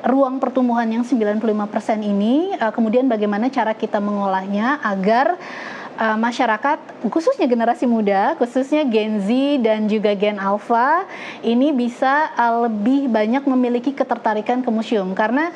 ruang pertumbuhan yang 95% ini, kemudian bagaimana cara kita mengolahnya agar masyarakat, khususnya generasi muda, khususnya Gen Z dan juga Gen Alpha, ini bisa lebih banyak memiliki ketertarikan ke museum, karena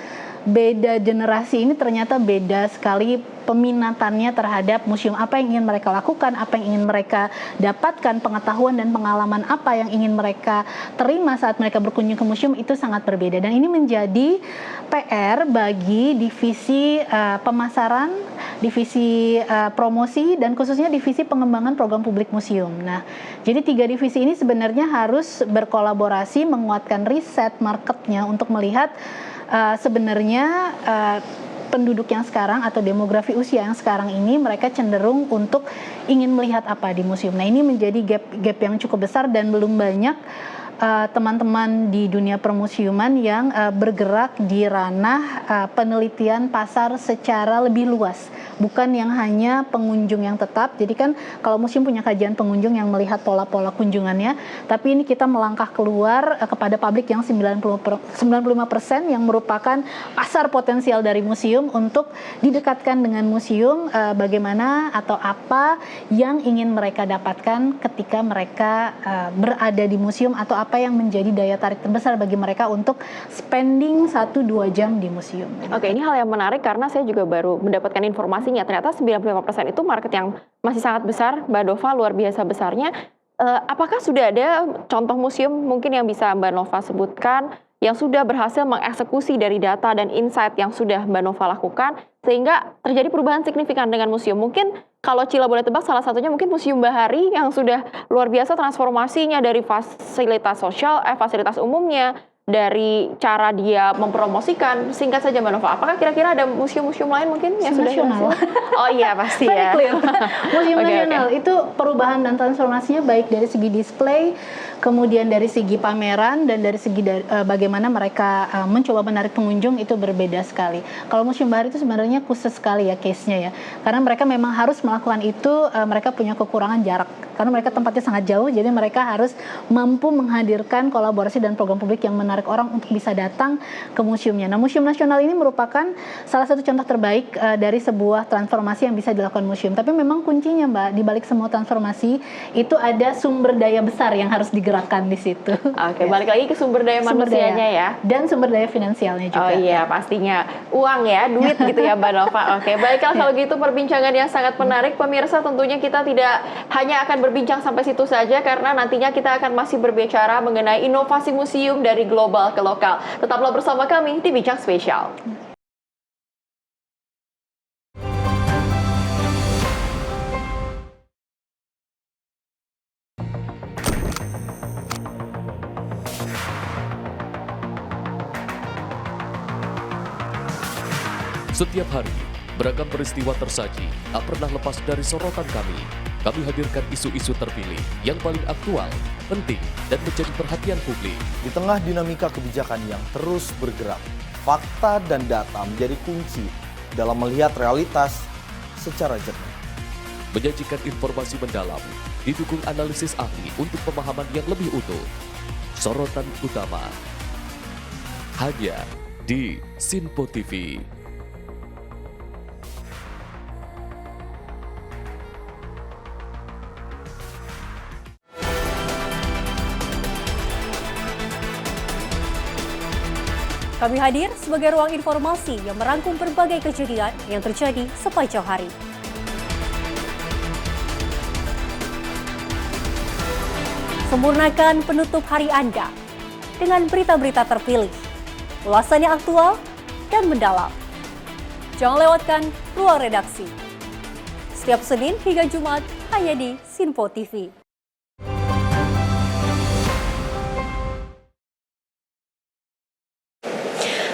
beda generasi ini ternyata beda sekali peminatannya terhadap museum. Apa yang ingin mereka lakukan, apa yang ingin mereka dapatkan, pengetahuan dan pengalaman apa yang ingin mereka terima saat mereka berkunjung ke museum itu sangat berbeda. Dan ini menjadi PR bagi divisi pemasaran, divisi promosi, dan khususnya divisi pengembangan program publik museum. Nah, jadi 3 divisi ini sebenarnya harus berkolaborasi menguatkan riset marketnya untuk melihat sebenarnya penduduk yang sekarang atau demografi usia yang sekarang ini mereka cenderung untuk ingin melihat apa di museum. Nah, ini menjadi gap yang cukup besar dan belum banyak teman-teman di dunia permusiuman yang bergerak di ranah penelitian pasar secara lebih luas, bukan yang hanya pengunjung yang tetap. Jadi kan kalau museum punya kajian pengunjung yang melihat pola-pola kunjungannya, tapi ini kita melangkah keluar kepada publik yang 95% yang merupakan pasar potensial dari museum untuk didekatkan dengan museum, bagaimana atau apa yang ingin mereka dapatkan ketika mereka berada di museum, atau apa yang menjadi daya tarik terbesar bagi mereka untuk spending 1-2 jam di museum. Oke, ini hal yang menarik karena saya juga baru mendapatkan informasinya. Ternyata 95% itu market yang masih sangat besar, Mbak Nova, luar biasa besarnya. Apakah sudah ada contoh museum mungkin yang bisa Mbak Nova sebutkan yang sudah berhasil mengeksekusi dari data dan insight yang sudah Mbak Nova lakukan sehingga terjadi perubahan signifikan dengan museum? Mungkin kalau Cila boleh tebak, salah satunya mungkin Museum Bahari yang sudah luar biasa transformasinya dari fasilitas sosial, fasilitas umumnya, dari cara dia mempromosikan. Singkat saja Mbak Nova, apakah kira-kira ada museum-museum lain mungkin yang sudah nasional? Oh iya pasti ya. Museum nasional itu perubahan dan transformasinya baik dari segi display, kemudian dari segi pameran, dan dari segi bagaimana mereka mencoba menarik pengunjung itu berbeda sekali. Kalau Museum Bahari itu sebenarnya khusus sekali ya case-nya ya, karena mereka memang harus melakukan itu, mereka punya kekurangan jarak karena mereka tempatnya sangat jauh, jadi mereka harus mampu menghadirkan kolaborasi dan program publik yang menarik orang untuk bisa datang ke museumnya. Nah, Museum Nasional ini merupakan salah satu contoh terbaik dari sebuah transformasi yang bisa dilakukan museum. Tapi memang kuncinya, Mbak, di balik semua transformasi itu ada sumber daya besar yang harus digerakkan di situ. Oke, balik lagi ke sumber daya manusianya ya. Dan sumber daya finansialnya juga. Oh iya, pastinya uang ya, duit gitu ya, Mbak Nova. Oke, baiklah kalau gitu perbincangan yang sangat menarik. Pemirsa, tentunya kita tidak hanya akan berbincang sampai situ saja, karena nantinya kita akan masih berbicara mengenai inovasi museum dari global ke lokal. Tetaplah bersama kami di Bincang Spesial. Setiap hari, beragam peristiwa tersaji tak pernah lepas dari sorotan kami. Kami hadirkan isu-isu terpilih yang paling aktual, penting, dan menjadi perhatian publik. Di tengah dinamika kebijakan yang terus bergerak, fakta dan data menjadi kunci dalam melihat realitas secara jernih. Menyajikan informasi mendalam, didukung analisis ahli untuk pemahaman yang lebih utuh. Sorotan utama hanya di Sinpo TV. Kami hadir sebagai ruang informasi yang merangkum berbagai kejadian yang terjadi sepanjang hari. Sempurnakan penutup hari Anda dengan berita-berita terpilih, ulasan yang aktual dan mendalam. Jangan lewatkan ruang redaksi. Setiap Senin hingga Jumat hanya di Sinpo TV.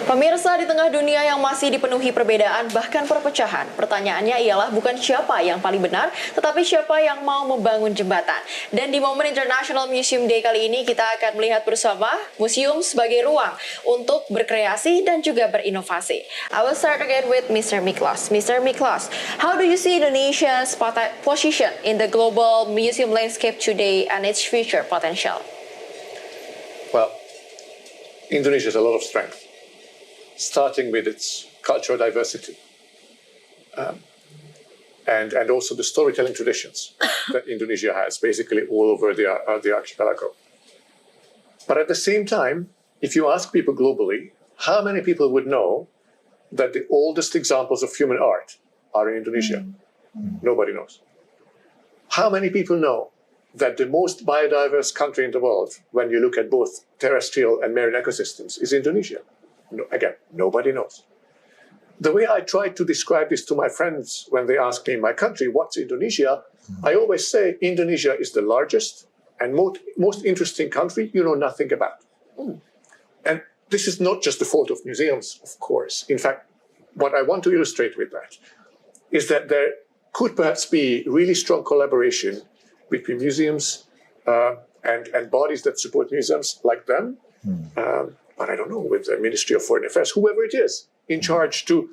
Pemirsa, di tengah dunia yang masih dipenuhi perbedaan bahkan perpecahan, pertanyaannya ialah bukan siapa yang paling benar, tetapi siapa yang mau membangun jembatan. Dan di momen International Museum Day kali ini kita akan melihat bersama museum sebagai ruang untuk berkreasi dan juga berinovasi. I will start again with Mr. Miklos. Mr. Miklos, how do you see Indonesia's position in the global museum landscape today and its future potential? Well, Indonesia has a lot of strength, starting with its cultural diversity and also the storytelling traditions that Indonesia has, basically all over the archipelago. But at the same time, if you ask people globally, how many people would know that the oldest examples of human art are in Indonesia? Nobody knows. How many people know that the most biodiverse country in the world, when you look at both terrestrial and marine ecosystems, is Indonesia? No, again, nobody knows. The way I try to describe this to my friends when they ask me in my country, what's Indonesia? I always say Indonesia is the largest and most interesting country you know nothing about. And this is not just the fault of museums, of course. In fact, what I want to illustrate with that is that there could perhaps be really strong collaboration between museums and bodies that support museums like them. But I don't know, with the Ministry of Foreign Affairs, whoever it is in charge to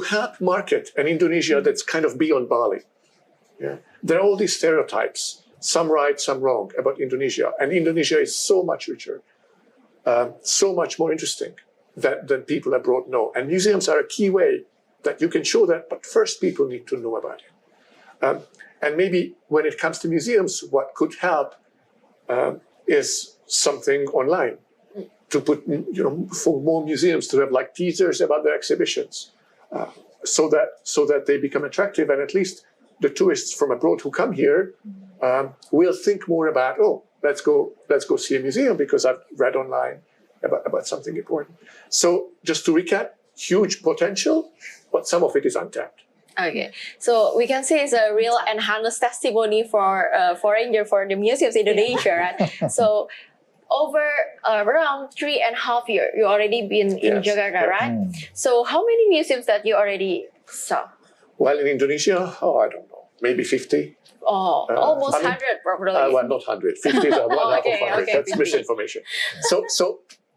help market an Indonesia that's kind of beyond Bali. Yeah. There are all these stereotypes, some right, some wrong, about Indonesia. And Indonesia is so much richer, so much more interesting than people abroad know. And museums are a key way that you can show that, but first people need to know about it. And maybe when it comes to museums, what could help is something online. To put, for more museums to have like teasers about their exhibitions, so that they become attractive, and at least the tourists from abroad who come here will think more about, let's go see a museum because I've read online about something important. So just to recap, huge potential, but some of it is untapped. Okay, so we can say it's a real enhanced testimony for foreigner for the museums in Indonesia, right? So. Over around 3.5 years, you already been in Jakarta, right? So how many museums that you already saw? Well, in Indonesia, I don't know, maybe 50. Almost 100 probably. Well, not 100. 50 is one half of 100. That's 50. misinformation. So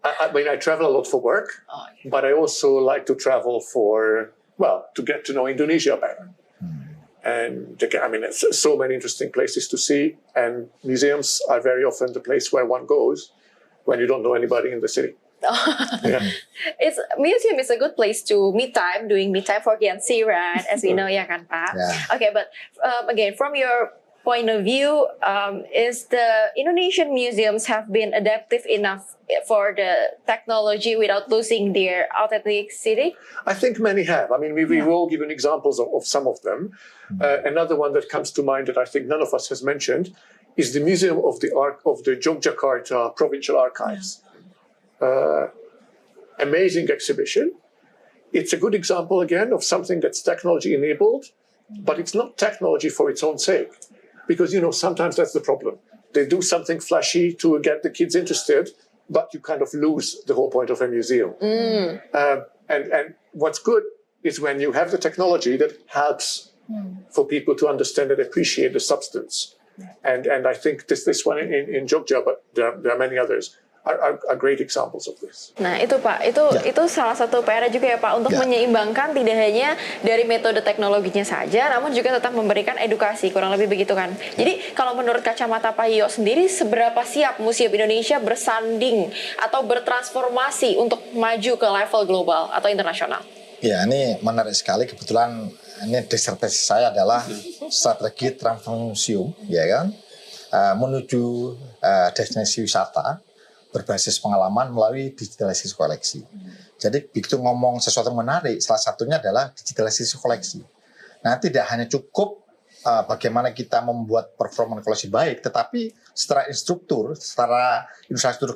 I mean, I travel a lot for work, but I also like to travel to get to know Indonesia better. And I mean, it's so many interesting places to see, and museums are very often the place where one goes when you don't know anybody in the city. Museum is a good place to doing meet time for Gen Z, right? As we know, ya kan, Pak? Yeah. Okay, but again, from your point of view, is the Indonesian museums have been adaptive enough for the technology without losing their authenticity? I think many have. I mean, we all given examples of some of them. Another one that comes to mind that I think none of us has mentioned is the Museum of the Yogyakarta Provincial Archives. Amazing exhibition. It's a good example, again, of something that's technology enabled, but it's not technology for its own sake. Because, sometimes that's the problem. They do something flashy to get the kids interested, but you kind of lose the whole point of a museum. And what's good is when you have the technology that helps for people to understand and appreciate the substance. And I think this one in Jogja, but there are many others, are great examples of this. Nah itu Pak, itu salah satu PR juga ya Pak untuk menyeimbangkan tidak hanya dari metode teknologinya saja, namun juga tetap memberikan edukasi, kurang lebih begitu kan. Jadi kalau menurut kacamata Pak Yo sendiri, seberapa siap Museum Indonesia bersanding atau bertransformasi untuk maju ke level global atau internasional? Ya, ini menarik sekali. Kebetulan ini disertasi saya adalah strategi transformasi museum, ya kan, menuju destinasi wisata berbasis pengalaman melalui digitalisasi koleksi. Jadi begitu ngomong sesuatu yang menarik, salah satunya adalah digitalisasi koleksi. Nah, tidak hanya cukup bagaimana kita membuat performa koleksi baik, tetapi secara infrastruktur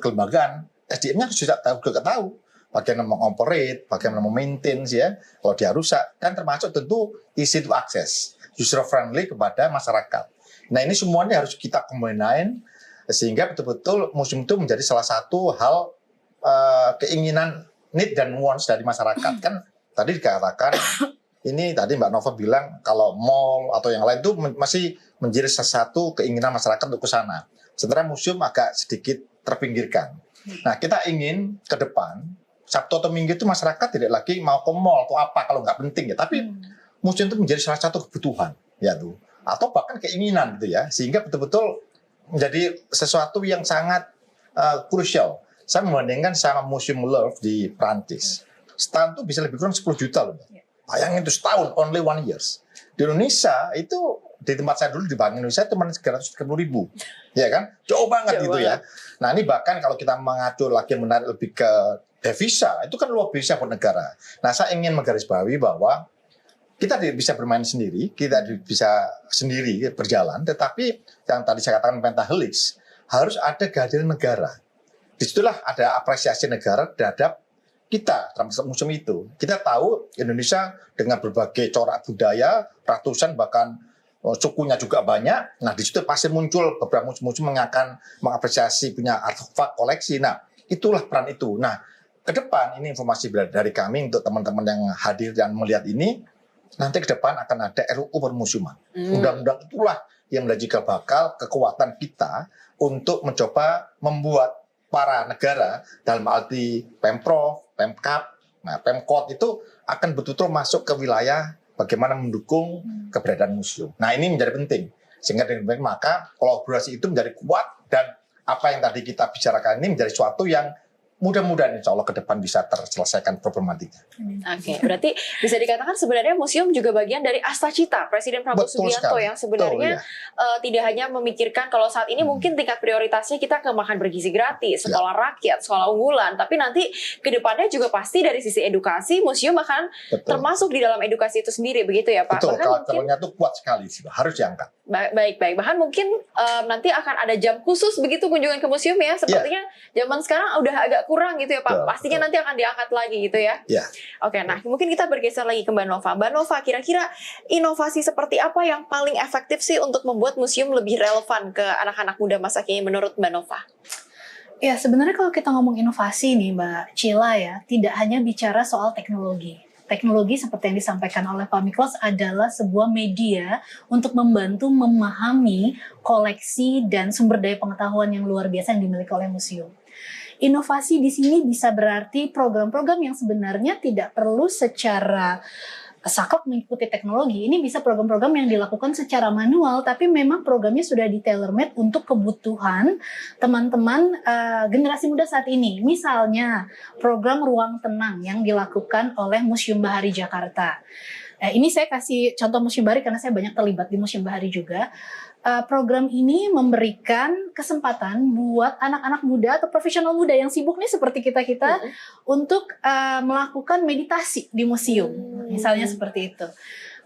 kelembagaan, SDM-nya harus juga tahu bagaimana mengoperate, bagaimana memaintain, ya. Kalau dia rusak, kan termasuk tentu easy to access, user friendly kepada masyarakat. Nah, ini semuanya harus kita combine sehingga betul-betul museum itu menjadi salah satu hal keinginan, need dan wants dari masyarakat. Kan tadi dikatakan ini tadi Mbak Nova bilang kalau mall atau yang lain itu masih menjadi salah satu keinginan masyarakat untuk ke sana. Sementara museum agak sedikit terpinggirkan. Nah, kita ingin ke depan Sabtu atau Minggu itu masyarakat tidak lagi mau ke mall atau apa kalau nggak penting ya, tapi museum itu menjadi salah satu kebutuhan ya tuh, atau bahkan keinginan gitu ya, sehingga betul-betul menjadi sesuatu yang sangat krusial. Saya membandingkan sama Museum Louvre di Prancis. Setahun itu bisa lebih kurang 10 juta loh. Bayangin itu setahun, only 1 year. Di Indonesia itu, di tempat saya dulu di Bank Indonesia itu cuma 330.000. Ya kan? Jauh banget gitu ya. Nah, ini bahkan kalau kita mengacu lagi menarik lebih ke devisa, itu kan luar biasa buat negara. Nah, saya ingin menggarisbawahi bahwa kita tidak bisa bermain sendiri, kita bisa sendiri berjalan, tetapi yang tadi saya katakan pentahelix, harus ada kehadiran negara. Disitulah ada apresiasi negara terhadap kita, termasuk museum itu. Kita tahu Indonesia dengan berbagai corak budaya, ratusan bahkan sukunya juga banyak. Nah, di situ pasti muncul beberapa museum yang akan mengapresiasi punya artefak koleksi. Nah, itulah peran itu. Nah, ke depan ini informasi dari kami untuk teman-teman yang hadir dan melihat ini. Nanti ke depan akan ada RUU permusiuman. Undang-undang itulah yang menjadi cikal bakal kekuatan kita untuk mencoba membuat para negara dalam arti Pemprov, Pemkab, Pemkot itu akan betul-betul masuk ke wilayah bagaimana mendukung keberadaan museum. Nah, ini menjadi penting. Sehingga dengan maka kolaborasi itu menjadi kuat dan apa yang tadi kita bicarakan ini menjadi suatu yang mudah-mudahan insya Allah ke depan bisa terselesaikan problematika. Oke, berarti bisa dikatakan sebenarnya museum juga bagian dari Astacita Presiden Prabowo Subianto yang sebenarnya tidak hanya memikirkan kalau saat ini mungkin tingkat prioritasnya kita ke makan bergizi gratis, sekolah rakyat, sekolah unggulan, tapi nanti ke depannya juga pasti dari sisi edukasi museum akan termasuk di dalam edukasi itu sendiri, begitu ya Pak? Betul, karakternya itu kuat sekali, harus diangkat. Baik. Bahkan mungkin nanti akan ada jam khusus begitu kunjungan ke museum ya. Sepertinya zaman sekarang udah agak kurang gitu ya Pak. Pastinya nanti akan diangkat lagi gitu ya. Oke, nah mungkin kita bergeser lagi ke Mbak Nova. Mbak Nova, kira-kira inovasi seperti apa yang paling efektif sih untuk membuat museum lebih relevan ke anak-anak muda masa kini menurut Mbak Nova? Ya, sebenarnya kalau kita ngomong inovasi nih Mbak Cila ya, tidak hanya bicara soal teknologi. Teknologi seperti yang disampaikan oleh Pak Miklos adalah sebuah media untuk membantu memahami koleksi dan sumber daya pengetahuan yang luar biasa yang dimiliki oleh museum. Inovasi di sini bisa berarti program-program yang sebenarnya tidak perlu secara saklek mengikuti teknologi. Ini bisa program-program yang dilakukan secara manual, tapi memang programnya sudah di-tailor-made untuk kebutuhan teman-teman generasi muda saat ini. Misalnya program Ruang Tenang yang dilakukan oleh Museum Bahari Jakarta. Ini saya kasih contoh Museum Bahari karena saya banyak terlibat di Museum Bahari juga. Program ini memberikan kesempatan buat anak-anak muda atau profesional muda yang sibuk nih seperti kita-kita untuk melakukan meditasi di museum, misalnya seperti itu.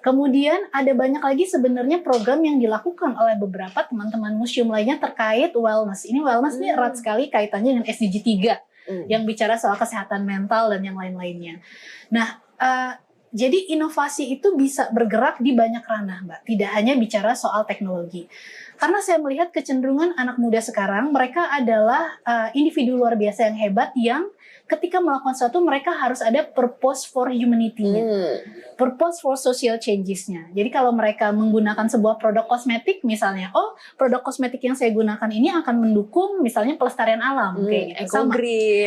Kemudian ada banyak lagi sebenarnya program yang dilakukan oleh beberapa teman-teman museum lainnya terkait wellness. Ini wellness nih erat sekali kaitannya dengan SDG 3 yang bicara soal kesehatan mental dan yang lain-lainnya. Nah, Jadi inovasi itu bisa bergerak di banyak ranah, Mbak. Tidak hanya bicara soal teknologi. Karena saya melihat kecenderungan anak muda sekarang, mereka adalah individu luar biasa yang hebat yang ketika melakukan sesuatu mereka harus ada purpose for humanity-nya. Purpose for social changes-nya. Jadi kalau mereka menggunakan sebuah produk kosmetik misalnya, produk kosmetik yang saya gunakan ini akan mendukung misalnya pelestarian alam kayak gitu.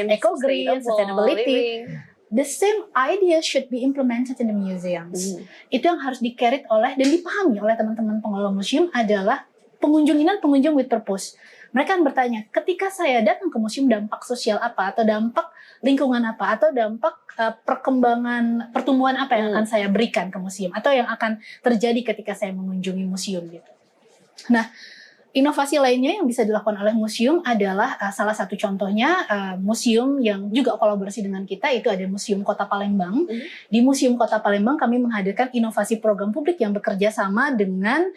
Eco-green, sustainability. The same idea should be implemented in the museums. Itu yang harus di-carry oleh dan dipahami oleh teman-teman pengelola museum adalah pengunjung ini pengunjung with purpose. Mereka akan bertanya, ketika saya datang ke museum dampak sosial apa, atau dampak lingkungan apa, atau dampak perkembangan pertumbuhan apa yang akan saya berikan ke museum, atau yang akan terjadi ketika saya mengunjungi museum gitu. Nah, inovasi lainnya yang bisa dilakukan oleh museum adalah salah satu contohnya museum yang juga kolaborasi dengan kita, itu ada Museum Kota Palembang. Di Museum Kota Palembang kami menghadirkan inovasi program publik yang bekerja sama dengan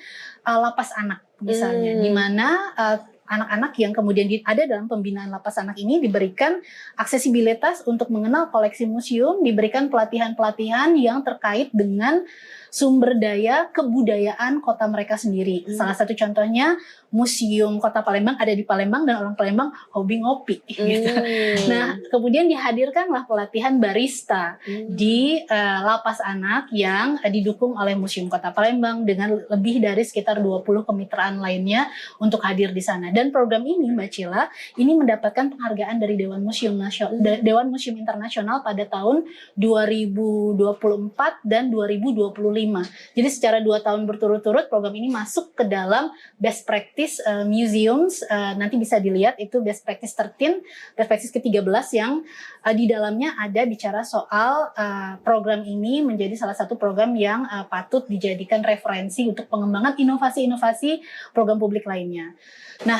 lapas anak misalnya, di mana anak-anak yang kemudian ada dalam pembinaan lapas anak ini diberikan aksesibilitas untuk mengenal koleksi museum, diberikan pelatihan-pelatihan yang terkait dengan sumber daya kebudayaan kota mereka sendiri. Salah satu contohnya Museum Kota Palembang ada di Palembang dan orang Palembang hobi ngopi. Gitu. Nah, kemudian dihadirkanlah pelatihan barista di lapas anak yang didukung oleh Museum Kota Palembang dengan lebih dari sekitar 20 kemitraan lainnya untuk hadir di sana. Dan program ini, Mbak Cila, ini mendapatkan penghargaan dari Dewan Museum Dewan Museum Internasional pada tahun 2024 dan 2025. Jadi secara 2 tahun berturut-turut program ini masuk ke dalam best practice museums, nanti bisa dilihat itu best practice 13, best practice ke-13 yang di dalamnya ada bicara soal program ini menjadi salah satu program yang patut dijadikan referensi untuk pengembangan inovasi-inovasi program publik lainnya. Nah,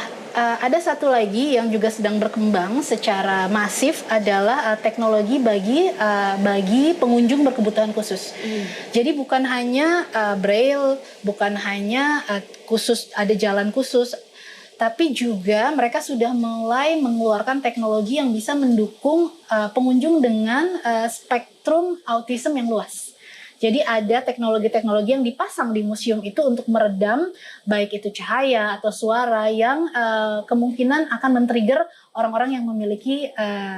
ada satu lagi yang juga sedang berkembang secara masif adalah teknologi bagi pengunjung berkebutuhan khusus. Jadi bukan hanya braille, bukan hanya khusus ada jalan khusus, tapi juga mereka sudah mulai mengeluarkan teknologi yang bisa mendukung pengunjung dengan spektrum autism yang luas. Jadi ada teknologi-teknologi yang dipasang di museum itu untuk meredam baik itu cahaya atau suara yang kemungkinan akan men-trigger orang-orang yang memiliki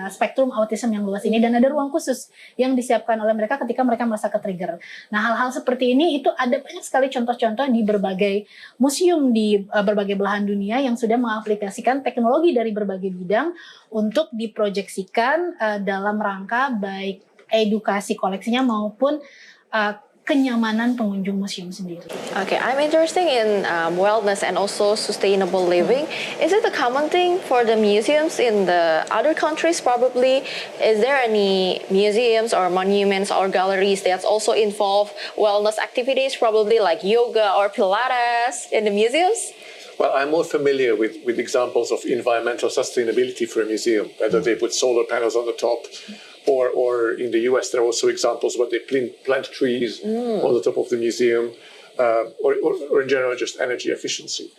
spektrum autism yang luas ini, dan ada ruang khusus yang disiapkan oleh mereka ketika mereka merasa ke-trigger. Nah, hal-hal seperti ini itu ada banyak sekali contoh-contoh di berbagai museum di berbagai belahan dunia yang sudah mengaplikasikan teknologi dari berbagai bidang untuk diproyeksikan dalam rangka baik edukasi koleksinya maupun kenyamanan pengunjung museum sendiri. Okay, I'm interested in wellness and also sustainable living. Is it a common thing for the museums in the other countries probably? Is there any museums or monuments or galleries that also involve wellness activities, probably like yoga or Pilates in the museums? Well, I'm more familiar with examples of environmental sustainability for a museum, whether they put solar panels on the top, or in the US, there are also examples where they plant trees on the top of the museum, or in general, just energy efficiency.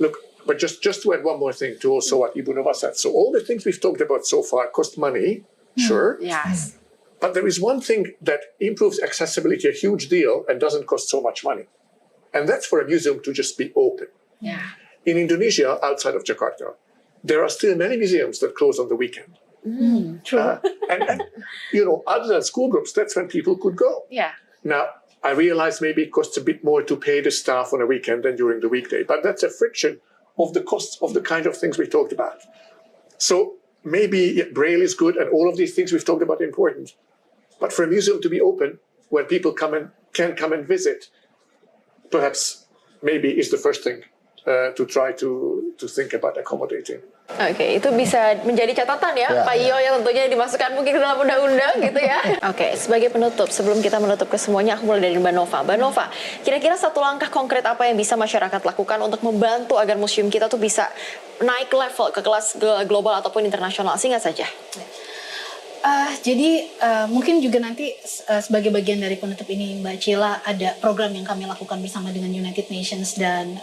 Look, but just to add one more thing to also what Ibu Nova said. So all the things we've talked about so far cost money, sure. Yes. But there is one thing that improves accessibility a huge deal and doesn't cost so much money. And that's for a museum to just be open. Yeah. In Indonesia, outside of Jakarta, there are still many museums that close on the weekend. True. And other than school groups, that's when people could go. Yeah. Now, I realize maybe it costs a bit more to pay the staff on a weekend than during the weekday, but that's a friction of the costs of the kind of things we talked about. So maybe Braille is good and all of these things we've talked about are important. But for a museum to be open, where people can come and visit, perhaps maybe is the first thing to try to think about accommodating. Oke, itu bisa menjadi catatan ya, Pak Iyo, yang tentunya dimasukkan mungkin ke dalam undang-undang gitu ya. Oke, sebagai penutup, sebelum kita menutup ke semuanya, aku mulai dari Mbak Nova. Mbak Nova, kira-kira satu langkah konkret apa yang bisa masyarakat lakukan untuk membantu agar museum kita tuh bisa naik level ke kelas global ataupun internasional, singkat saja. Jadi mungkin juga nanti sebagai bagian dari penutup ini Mbak Cila, ada program yang kami lakukan bersama dengan United Nations dan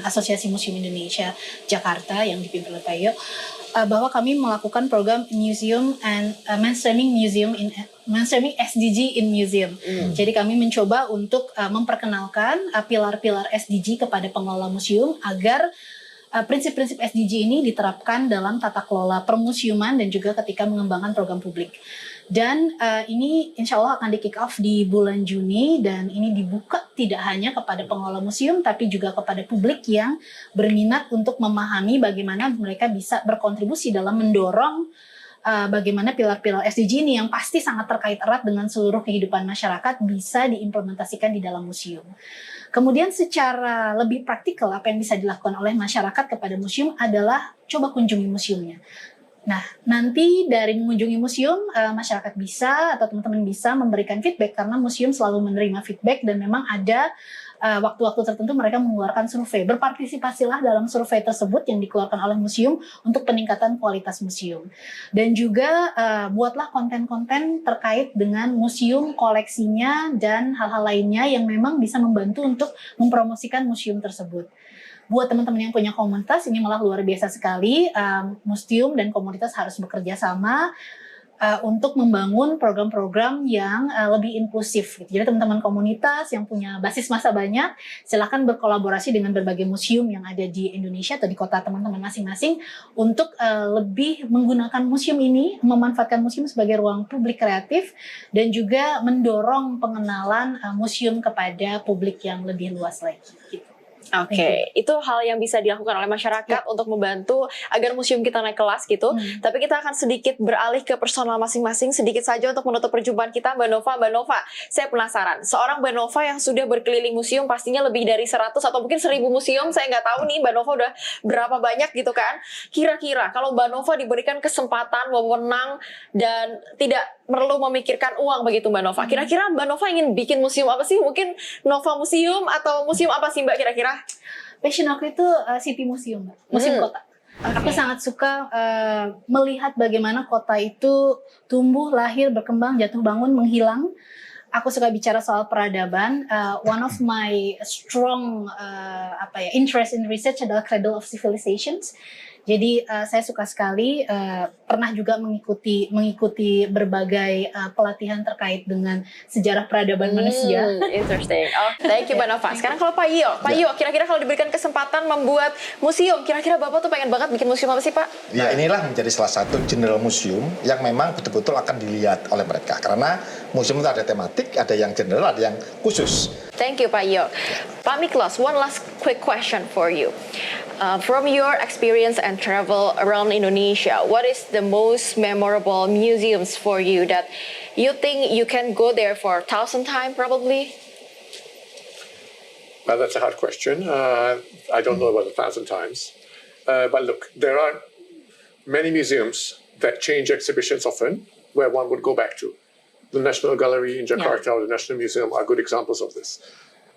Asosiasi Museum Indonesia Jakarta yang dipimpin oleh Pak Iyo, bahwa kami melakukan program Museum and Mainstreaming Museum in mainstreaming SDG in museum. Jadi kami mencoba untuk memperkenalkan pilar-pilar SDG kepada pengelola museum agar prinsip-prinsip SDG ini diterapkan dalam tata kelola permusiuman dan juga ketika mengembangkan program publik. Dan ini insya Allah akan di-kick off di bulan Juni dan ini dibuka tidak hanya kepada pengelola museum tapi juga kepada publik yang berminat untuk memahami bagaimana mereka bisa berkontribusi dalam mendorong bagaimana pilar-pilar SDG ini yang pasti sangat terkait erat dengan seluruh kehidupan masyarakat bisa diimplementasikan di dalam museum. Kemudian secara lebih praktikal apa yang bisa dilakukan oleh masyarakat kepada museum adalah coba kunjungi museumnya. Nah, nanti dari mengunjungi museum, masyarakat bisa atau teman-teman bisa memberikan feedback karena museum selalu menerima feedback dan memang ada waktu-waktu tertentu mereka mengeluarkan survei. Berpartisipasilah dalam survei tersebut yang dikeluarkan oleh museum untuk peningkatan kualitas museum. Dan juga buatlah konten-konten terkait dengan museum, koleksinya, dan hal-hal lainnya yang memang bisa membantu untuk mempromosikan museum tersebut. Buat teman-teman yang punya komunitas, ini malah luar biasa sekali. Museum dan komunitas harus bekerja sama untuk membangun program-program yang lebih inklusif. Jadi teman-teman komunitas yang punya basis massa banyak, silakan berkolaborasi dengan berbagai museum yang ada di Indonesia atau di kota teman-teman masing-masing untuk lebih menggunakan museum ini, memanfaatkan museum sebagai ruang publik kreatif dan juga mendorong pengenalan museum kepada publik yang lebih luas lagi. Gitu. Oke, itu hal yang bisa dilakukan oleh masyarakat untuk membantu agar museum kita naik kelas gitu. Tapi kita akan sedikit beralih ke personal masing-masing, sedikit saja untuk menutup perjumpaan kita. Mbak Nova, saya penasaran. Seorang Mbak Nova yang sudah berkeliling museum pastinya lebih dari 100 atau mungkin 1000 museum. Saya nggak tahu nih Mbak Nova udah berapa banyak gitu kan. Kira-kira kalau Mbak Nova diberikan kesempatan, wewenang, dan tidak perlu memikirkan uang begitu Mbak Nova. Kira-kira Mbak Nova ingin bikin museum apa sih? Mungkin Nova Museum atau museum apa sih Mbak kira-kira? Passion aku itu city museum, museum kota. Aku sangat suka melihat bagaimana kota itu tumbuh, lahir, berkembang, jatuh bangun, menghilang. Aku suka bicara soal peradaban. One of my strong interest in research adalah Cradle of Civilizations. Jadi saya suka sekali pernah juga mengikuti berbagai pelatihan terkait dengan sejarah peradaban manusia. Interesting. Oh, thank you Mbak Nova. Sekarang kalau Pak Iyo, kira-kira kalau diberikan kesempatan membuat museum, kira-kira Bapak tuh pengen banget bikin museum apa sih Pak? Ya inilah menjadi salah satu general museum yang memang betul-betul akan dilihat oleh mereka karena museum itu ada tematik, ada yang general, ada yang khusus. Thank you Pak Iyo. Pak Miklos, one last quick question for you. From your experience and travel around Indonesia, what is the most memorable museums for you that you think you can go there for 1,000 times probably? Well, that's a hard question. I don't know about 1,000 times. But look, there are many museums that change exhibitions often where one would go back to. The National Gallery in Jakarta or the National Museum are good examples of this.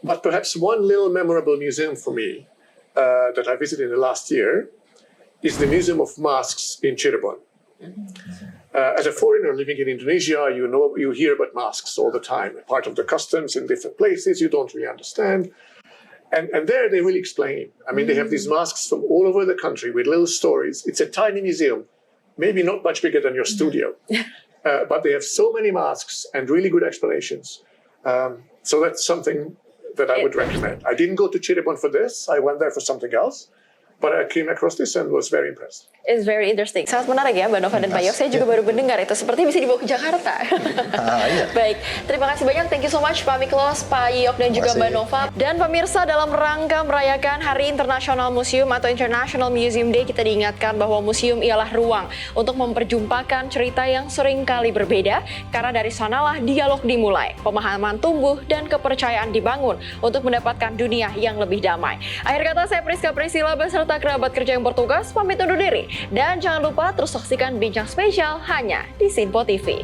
But perhaps one little memorable museum for me that I visited in the last year is the Museum of Masks in Cirebon. As a foreigner living in Indonesia, you hear about masks all the time, part of the customs in different places you don't really understand. And there they really explain. I mean, they have these masks from all over the country with little stories. It's a tiny museum, maybe not much bigger than your studio. But they have so many masks and really good explanations. So that's something that I would recommend. I didn't go to Cirebon for this. I went there for something else. But I came across this and was very impressed. It's very interesting. Sangat menarik ya Mbak Nova dan Pak Yok. Saya juga baru mendengar itu. Sepertinya bisa dibawa ke Jakarta. Iya. Baik, terima kasih banyak. Thank you so much Pak Miklos, Pak Yok dan juga Mbak Nova. Dan pemirsa, dalam rangka merayakan Hari International Museum atau International Museum Day, kita diingatkan bahwa museum ialah ruang untuk memperjumpakan cerita yang seringkali berbeda. Karena dari sanalah dialog dimulai, pemahaman tumbuh dan kepercayaan dibangun untuk mendapatkan dunia yang lebih damai. Akhir kata, saya Priska Priscilla beserta kerabat kerja yang bertugas pamit undur diri. Dan jangan lupa terus saksikan bincang spesial hanya di Sinpo TV.